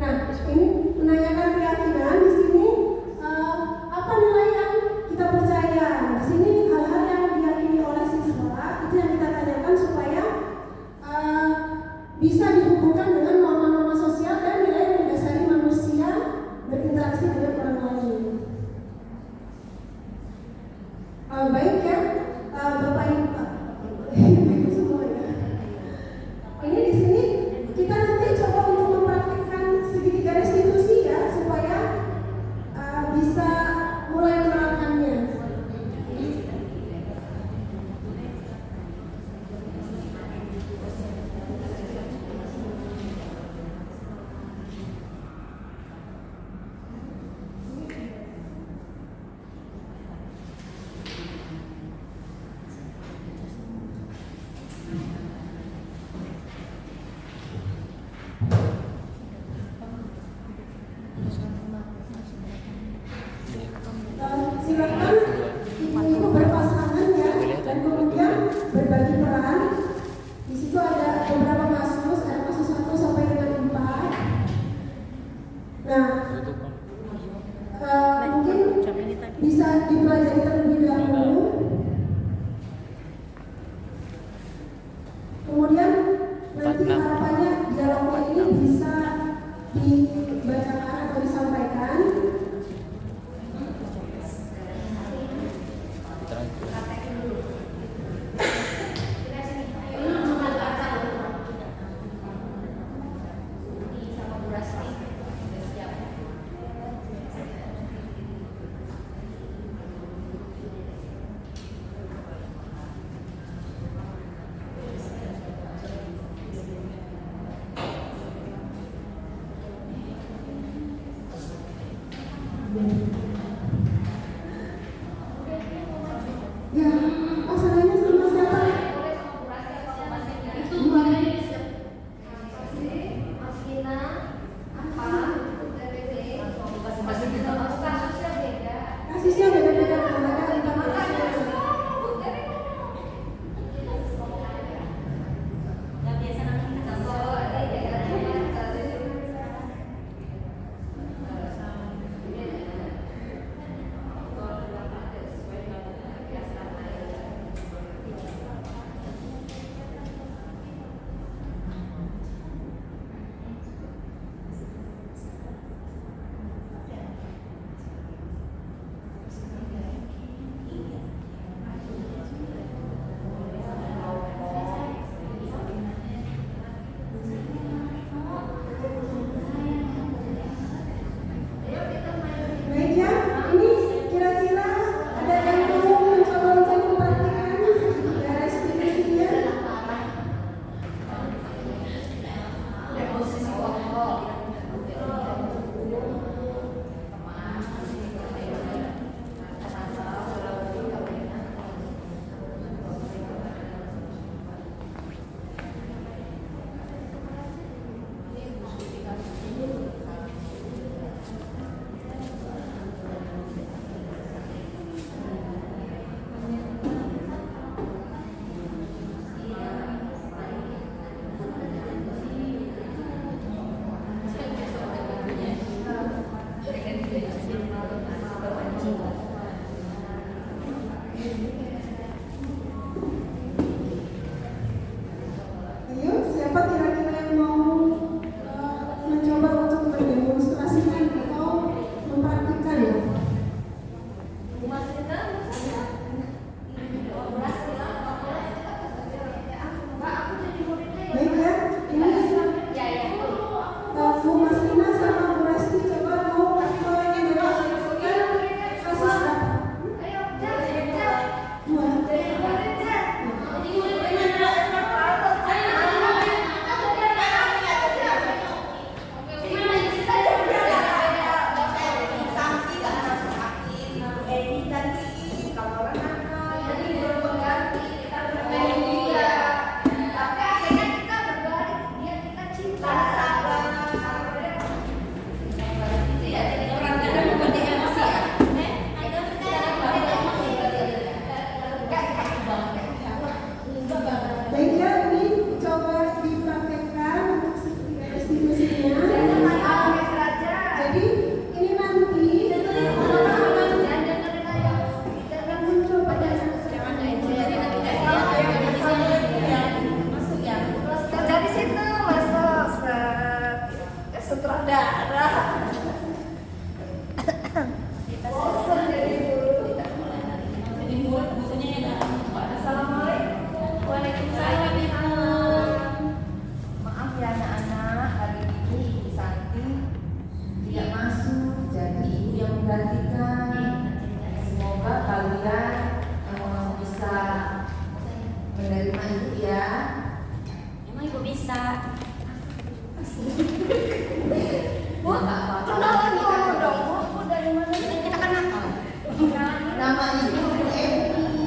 Nah, ini menanyakan keyakinan di sini apa nilai yang kita percaya. Di sini hal-hal yang diyakini oleh siswa itu yang kita tanyakan supaya bisa dihubungkan dengan norma-norma sosial dan nilai yang mendasari manusia berinteraksi dengan orang lain. Baik ya, Bapak Ibu semua ya. Ini di sini kita nanti coba untuk mempraktikkan segitiga restitusi ya, supaya bisa mulai menerapkannya. Ya, pasangannya sama siapa? Itu makanya disiap. Mas Gina, apa? Masing-masing kita kasusnya beda. Kasusnya beda-beda, mereka tentang meja. Ini kira-kira ada yang mau mencoba untuk mempraktikkan beres diskusinya? Ayo, siapa kira-kira yang mau mencoba untuk mendemonstrasikan atau mempraktikkan ya? Baik ya, ini Bu Masina sama Bu Rasti coba mau mendemonstrasikan kasus dua. Baik ya, ini coba dipraktekkan untuk diskusinya. Jadi ini nanti akan muncul pada Dari situ masuk sutradara. Assalamualaikum. Waalaikumsalam. Maaf ya anak-anak, hari ini Ibu Santi tidak masuk, jadi ibu yang menggantikan. Semoga kalian bisa menerima ibu ya. Emang ibu bisa? Bu, Kenalan dulu dong, Bu dari mana? Kita kan nakal. nama ibu Bu Emi.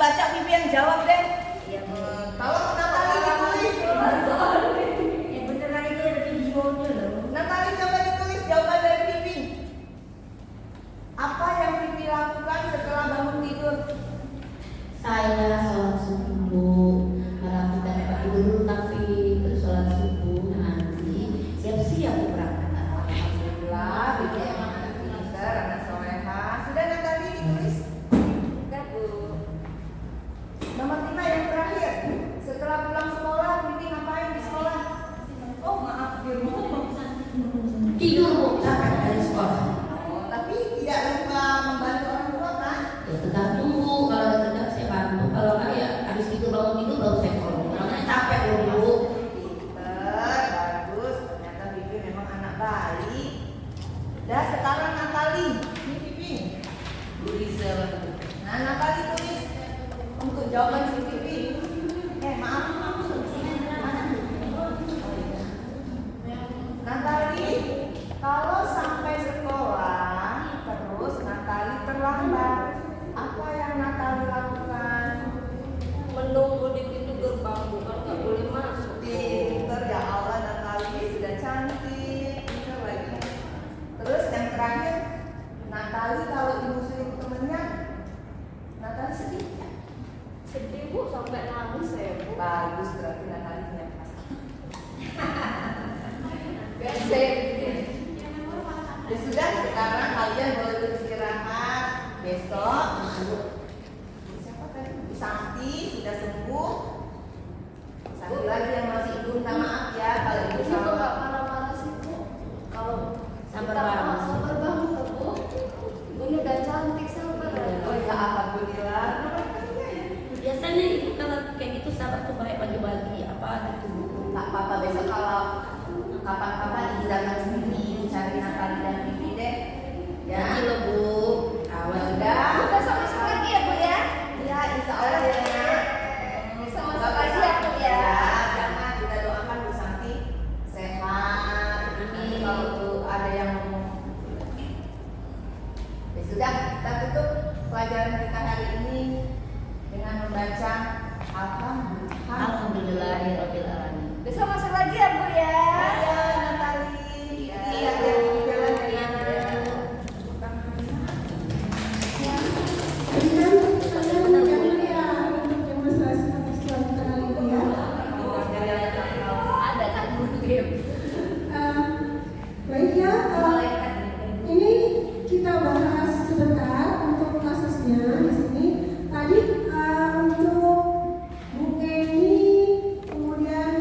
baca, Bibi yang jawab deh. Ya, Tolong Natali ditulis. yang beneran itu ada videonya loh. Natali coba ditulis jawaban dari Bibi. Apa yang Bibi lakukan setelah bangun tidur? Saya sholat subuh, melakukan tempat dulu tapi terus sholat subuh nanti siap-siap berangkat. Alhamdulillah, Bibi emang anak pintar, anak soleha. Sudah Natali ditulis? Enggak, Bu. Nomor 5 yang terakhir. Setelah pulang sekolah, Bibi ngapain di sekolah? Oh maaf, di rumah. Tidur Bu, capek dari sekolah. Oh, tapi tidak lupa membantu orang tua kan? Ya tergantung Bu, kalau ada kerjaan saya bantu, kalau enggak ya habis itu bangun tidur baru saya kolong. Kalau enggak capek loh Bu. Pinter, bagus. Ternyata Bibi memang anak baik. Dah sekarang Natali. Ini Bibi. Bu Riza. Nah Natali tulis untuk jawaban si Bibi. Maaf. Natali, kalau sampai sekolah terus Natali terlambat, apa yang Natali lakukan? Menunggu di pintu gerbang, bukan nggak boleh masuk. Pinter ya Allah, Natali sudah cantik. Pinter lagi. Terus yang terakhir, Natali kalau ibu suruh temennya, Natali sedih ya? Sedih Bu, sampai nangis saya Bu. Bagus, berarti Natali punya perasaan. Ya sudah, sekarang kalian boleh beristirahat. Besok siapa tadi? Bu Santi sudah sembuh. Satu lagi yang masih ibu minta maaf ya kalau ibu Ibu kok nggak salah. marah-marah sih Bu? Kalau Sabar kita banget. sabar banget Bu. Ini udah cantik, sabar. Oh ya alhamdulillah. Biasanya itu kalau kayak gitu sahabat tuh baik bagi-bagi apa gitu. Tak apa-apa, besok kalau kapan-kapan ibu datang sini cari Natali dan Bibi deh. Ya. Janji loh Bu. Awas Sudah. Udah sama lagi ya Bu ya? Ya, insya Allah ya. Sama Bapak lagi siap ya, Bu, ya. Jangan kita doakan Bu Santi sehat. Nanti kalau ada yang ya sudah, kita tutup pelajaran kita hari ini dengan membaca Alhamdulillah. Alhamdulillahirabbil alamin. Besok masuk lagi ya Bu ya? Ya, Natali. Ya. Iya, jalan Iya. Dengan kalian yang demonstrasi atas kelanjutan hal ini ya. Ada kan Bu game? Baik ya, ini kita bahas sebentar untuk kasusnya di sini. Tadi untuk Bu Kenny, kemudian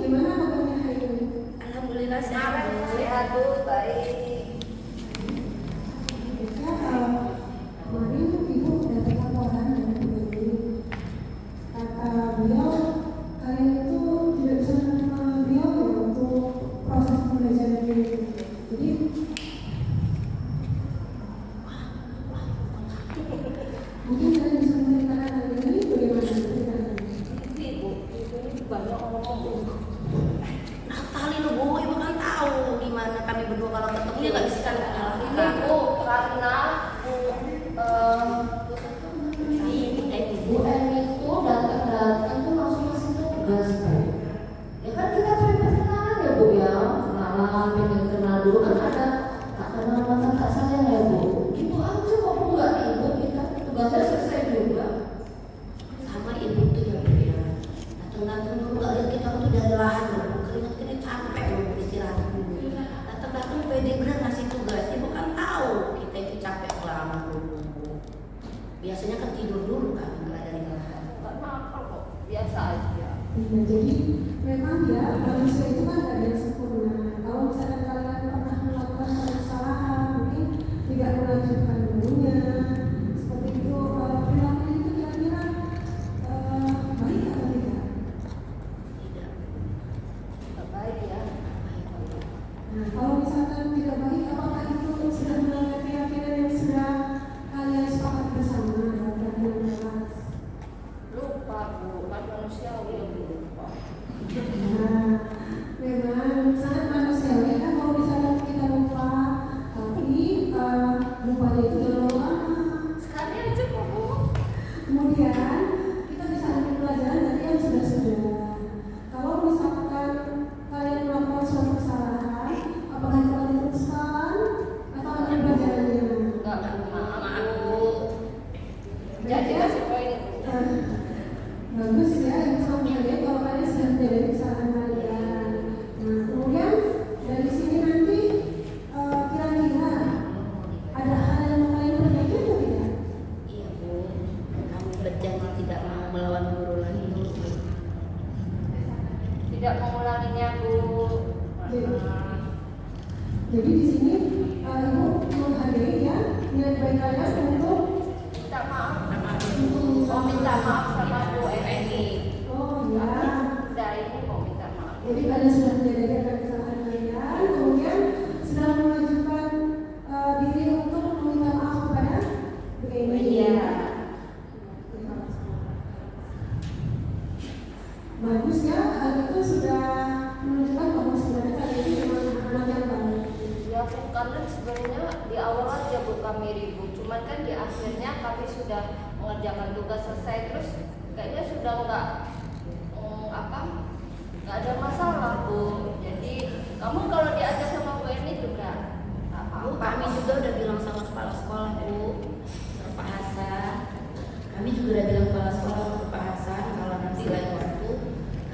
gimana kabarnya hari ini? Alhamdulillah sehat. Sehat Bu, baik. Ya, kemarin ibu dapat laporan dari Bu Dewi. Kata beliau, kalian itu tidak bisa menerima beliau ya untuk proses pembelajaran ini. Jadi mungkin kalian bisa menceritakan hal ini bagaimana ceritanya? Ibu banyak ngomong. Nah, kali lu Bu, ibu kan tahu gimana kami berdua kalau ketemu ya nggak bisa saling menyalahkan. Bu, karena Bu Eni itu datang tuh langsung ngasih tugas Bu. Ya kan kita pengen perkenalan ya Bu ya, kenalan, pengen kenal dulu kan ada tak kenal maka tak sayang ya Bu. Gitu aja kok Bu, nggak ribet kita tugasnya selesai juga. Sama ibu tuh ya Bu ya. Datang-datang dulu nggak lihat kita tuh dari lahan loh. Keringat-keringat capek loh istirahat dulu. Datang-datang pede bener ngasih tugas. Ibu kan tahu kita itu capek lama dulu. Biasanya kan tidur dulu kan kalau dari lahan. Nggak nakal kok, biasa aja. Iya, jadi memang ya manusia itu kan tidak ada yang sempurna. Kalau misalkan kalian pernah melakukan kesalahan, mungkin tidak melanjutkan dulunya, seperti itu perilaku itu kira-kira baik atau tidak? Tidak. Nggak baik ya. Nah, kalau misalkan tidak baik, apakah itu sudah melanggar keyakinan yang sudah kalian sepakat bersama dalam keadaan kelas? Lupa Bu, kan manusiawi lebih lupa. Nah, memang sangat manusiawi kan kalau misalnya kita lupa, tapi lupanya itu dalam lama. Sekali aja kok Bu. Kemudian kita bisa ambil pelajaran dari yang sudah-sudah. Kalau misalkan kalian melakukan suatu kesalahan, apakah kalian teruskan atau ambil pelajarannya? Enggak, maaf Bu. Jadi kasih poin Bu. bagus ya, ibu sama kalian kalau kalian sudah menyadari kesalahan kalian. Nah, kemudian dari sini nanti kira-kira ada hal yang mau kalian perbaiki atau tidak? Iya Bu. Kami berjanji tidak mau melawan guru lagi. Tidak mengulanginya Bu. Jadi di sini ibu menghargai ya niat baik kalian untuk Minta maaf. untuk Mau minta maaf sama Bu Eni. Oh ya. Udah ini mau minta maaf. Jadi kalian sudah menyadari akan kesalahan kalian, kemudian sudah mengajukan diri untuk meminta maaf kepada Bu Eni. Iya. Bagus ya, hal itu sudah menunjukkan bahwa sebenarnya kalian ini memang anak yang baik. Ya Bu, karena sebenarnya di awal aja Bu kami ribut, cuman kan di akhirnya kami sudah mengerjakan tugas selesai, terus kayaknya sudah nggak ada masalah Bu. Jadi kamu kalau diajak sama Bu Eni juga nggak Bu, apa-apa. kami juga udah bilang sama kepala sekolah Bu, sama Pak Hasan. Kami juga udah bilang kepala sekolah ke Pak Hasan kalau nanti lain waktu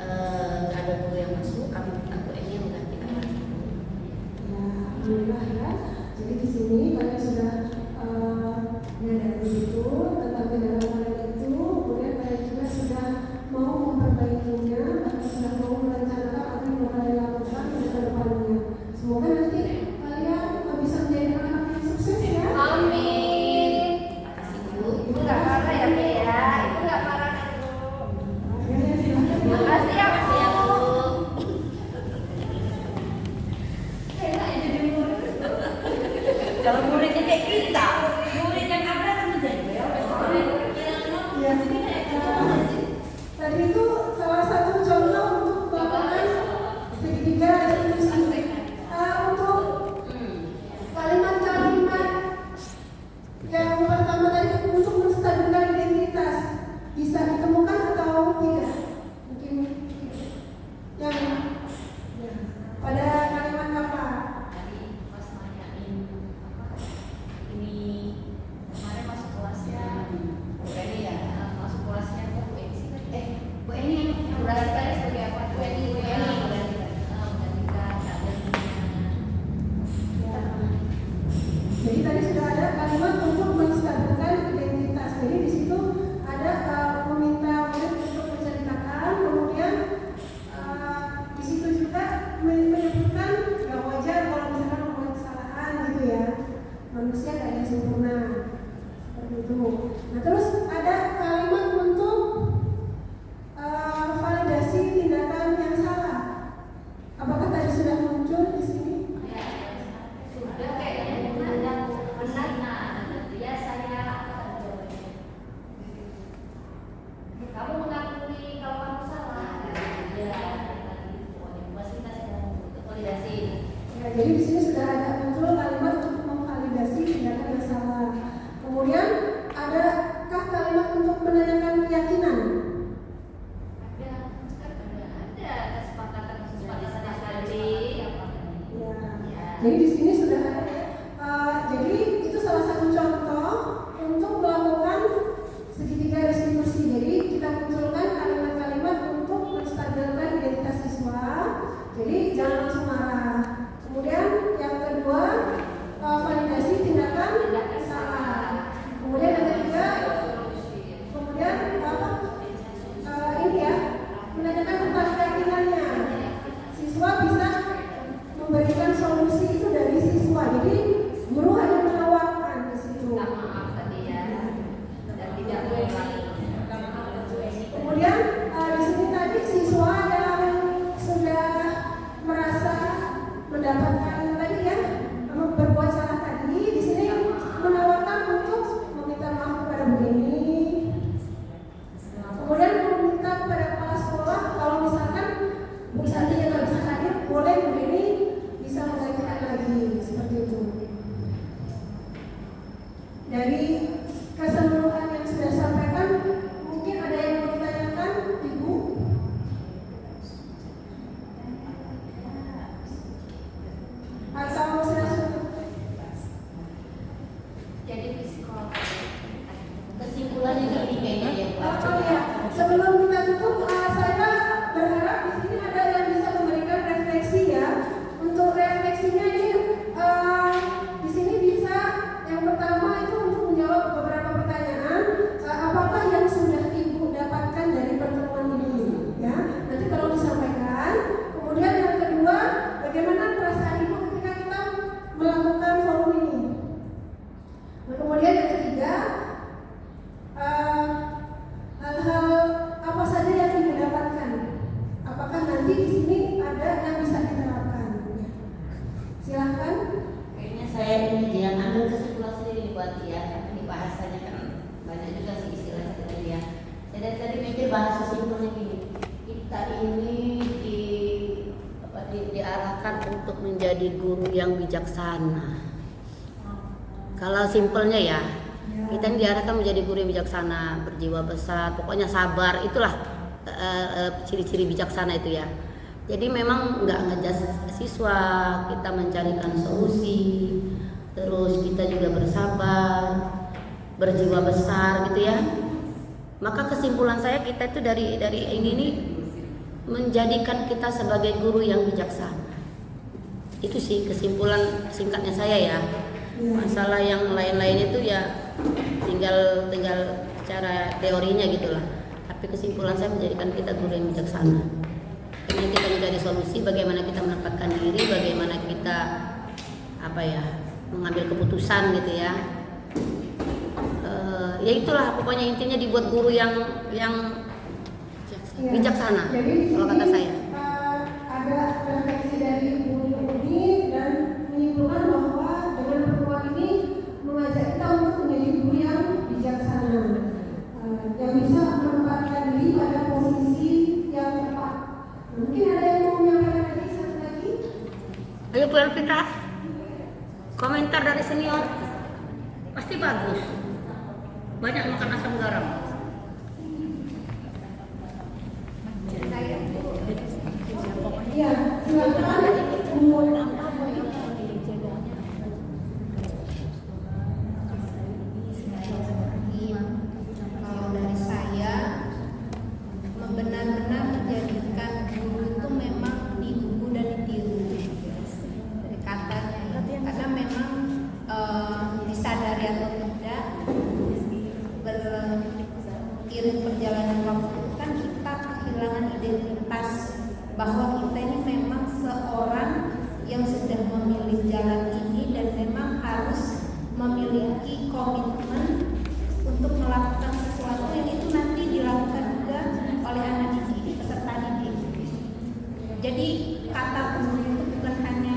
nggak ada guru yang masuk, kami minta Bu Eni yang menggantikan lagi. Ya, alhamdulillah ya. Jadi di sini kalian sudah menyadari itu tentang kendala kalian itu, kemudian kalian juga sudah mau memperbaikinya, atau sudah mau merencanakan apa yang bakal dilakukan di depannya. Semoga nanti kalian bisa menjadi anak yang sukses ya. Amin. Makasih Bu. Ibu nggak marah ya Bu ya? Ibu nggak marah kan Bu? Ya, silahkan. Makasih ya Bu. Kalau muridnya kayak kita, murid yang ada kan menjadi Ya, tadi itu salah satu contoh untuk melakukan segitiga diskusi. Untuk kalimat-kalimat yang pertama tadi untuk menstabilkan identitas bisa ditemukan atau tidak? Mungkin yang ya, pada kalimat apa? Tadi pas nanyain ini kemarin masuk kelasnya Bu Eni ya, masuk kelasnya kok Bu Eni sih tadi? Bu Eni yang berarti tadi sebagai apa? Bu Eni Jadi tadi sudah ada kalimat untuk menstabilkan identitas. Jadi di situ ada meminta murid untuk menceritakan, kemudian di Jadi di sini sudah ada. Jadi itu salah satu contoh untuk melakukan segitiga restitusi. Jadi kita munculkan kalimat-kalimat untuk menstabilkan identitas siswa. Jadi jangan langsung marah. Kemudian yang kedua, validasi tindakan salah. Kemudian yang ketiga, kemudian ini ya, menanyakan tentang keyakinannya. Siswa bisa memberikan solusi itu dari siswa. Jadi guru hanya menawarkan di situ. Maaf tadi ya, dan tidak boleh lagi. Kemudian di sini tadi siswa yang sudah merasa mendapatkan tadi ya berbuat salah tadi, di sini menawarkan untuk meminta maaf kepada Bu Eni. Kemudian meminta kepada kepala sekolah kalau misalkan Bu Santi yang nggak bisa hadir, boleh Bu Eni bisa menggantikan lagi seperti itu. Dari keseluruhan yang sudah disampaikan, mungkin ada yang mau ditanyakan, Ibu? Atau sudah Jadi psikolog. Kesimpulannya gini kayaknya ya. oh ya, sebelum kita tutup, saya berharap di sini ada yang bisa memberikan refleksi ya. Untuk refleksinya ini di sini bisa yang pertama itu untuk menjawab beberapa pertanyaan. Apakah yang sudah Ibu dapatkan dari pertemuan ini? Ya, nanti kalau disampaikan. Kemudian yang kedua, bagaimana perasaan Ibu ketika kita melakukan forum ini? Nah, kemudian yang ketiga, hal-hal apa saja yang Ibu dapatkan? Apakah nanti di sini ada yang bisa diterapkan? Silahkan. Kayaknya saya ini jangan ambil kesimpulan sendiri buat dia, karena ini bahasanya kan banyak juga sih istilah-istilah dia. Saya dari tadi mikir bahasa simpelnya gini, kita ini diarahkan untuk menjadi guru yang bijaksana. Kalau simpelnya ya, kita ini diarahkan menjadi guru yang bijaksana, berjiwa besar, pokoknya sabar, itulah ciri-ciri bijaksana itu ya. Jadi memang nggak ngejudge siswa, kita mencarikan solusi, terus kita juga bersabar, berjiwa besar gitu ya. Maka kesimpulan saya kita itu dari ini nih menjadikan kita sebagai guru yang bijaksana. Itu sih kesimpulan singkatnya saya ya. Masalah yang lain-lain itu ya tinggal secara teorinya gitulah. Tapi kesimpulan saya menjadikan kita guru yang bijaksana. Karena kita mencari solusi, bagaimana kita menempatkan diri, bagaimana kita mengambil keputusan gitu ya. Ya itulah pokoknya intinya dibuat guru yang bijaksana. Jadi kalau kata saya. Ada refleksi dari Bu Uni dan menyimpulkan bahwa dengan pertemuan ini mengajak kita untuk menjadi guru yang bijaksana, yang bisa menempatkan diri pada posisi yang tepat. Mungkin ada yang mau menyampaikan lagi satu lagi? Ayo Bu Elvita, komentar dari senior pasti bagus. Banyak makan asam garam. Iya, silakan. Kalau dari saya, benar-benar menjadikan guru itu memang digugu dan ditiru dari katanya, karena memang disadari atau tidak beriring perjalanan waktu kan kita kehilangan identitas bahwa kita ini memang seorang yang sudah memilih jalan ini dan memang harus memiliki komitmen untuk melakukan sesuatu yang itu nanti dilakukan juga oleh anak didik, peserta didik. Jadi kata guru itu bukan hanya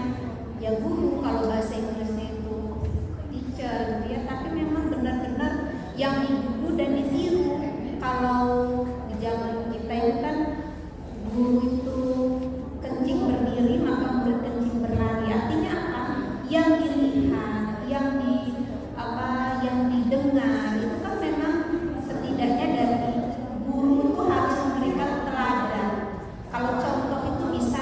ya guru, kalau bahasa Inggrisnya itu teacher ya, tapi memang benar-benar yang digugu dan ditiru. Kalau di zaman kita itu kan guru itu kencing berdiri maka murid kencing berlari. Artinya apa? Yang dilihat, yang didengar itu kan memang setidaknya dari guru itu harus memberikan teladan. Kalau contoh itu bisa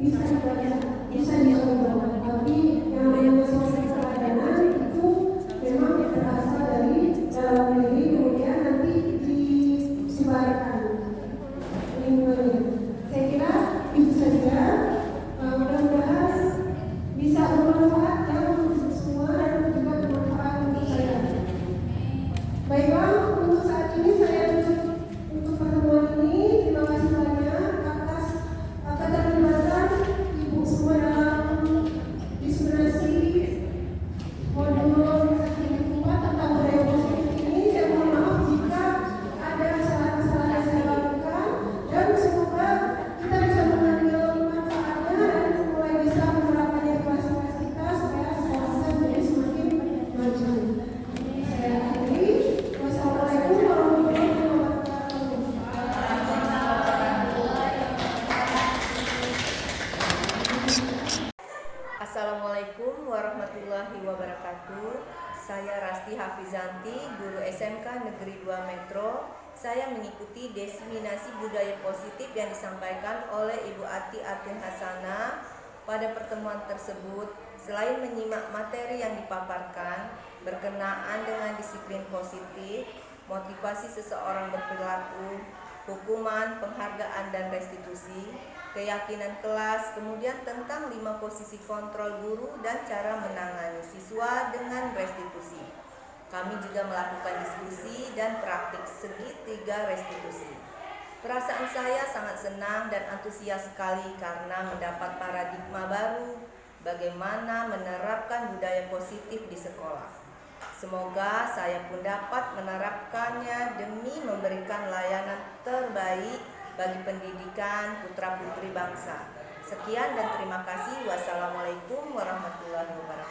bisa diubah. Tapi yang namanya proses pelayanan itu memang berasal dari dalam diri, kemudian nanti disebarkan lingkungannya. Saya kira itu saja. Mudah-mudahan bisa bermanfaat ya untuk semua dan juga bermanfaat untuk saya. Baiklah, untuk saat ini saya tutup untuk pertemuan ini. Terima kasih banyak atas keterlibatan Ibu semua dalam diskusi modul organisasi lingkungan tentang budaya positif ini. Saya mohon maaf jika ada kesalahan-kesalahan yang saya lakukan, dan semoga kita bisa mengambil manfaatnya dan mulai bisa menerapkannya di kelas-kelas kita supaya sekolah menjadi semakin maju. Saya akhiri. Wassalamualaikum warahmatullahi wabarakatuh. Assalamualaikum warahmatullahi wabarakatuh. Saya Rasti Hafizanti, guru SMK Negeri 2 Metro. Saya mengikuti diseminasi budaya positif yang disampaikan oleh Ibu Ati Atin Hasanah. Pada pertemuan tersebut, selain menyimak materi yang dipaparkan berkenaan dengan disiplin positif, motivasi seseorang berperilaku, hukuman, penghargaan dan restitusi, keyakinan kelas, kemudian tentang 5 posisi kontrol guru dan cara menangani siswa dengan restitusi. Kami juga melakukan diskusi dan praktik segitiga restitusi. Perasaan saya sangat senang dan antusias sekali karena mendapat paradigma baru bagaimana menerapkan budaya positif di sekolah. Semoga saya pun dapat menerapkannya demi memberikan layanan terbaik bagi pendidikan putra-putri bangsa. Sekian dan terima kasih. Wassalamualaikum warahmatullahi wabarakatuh.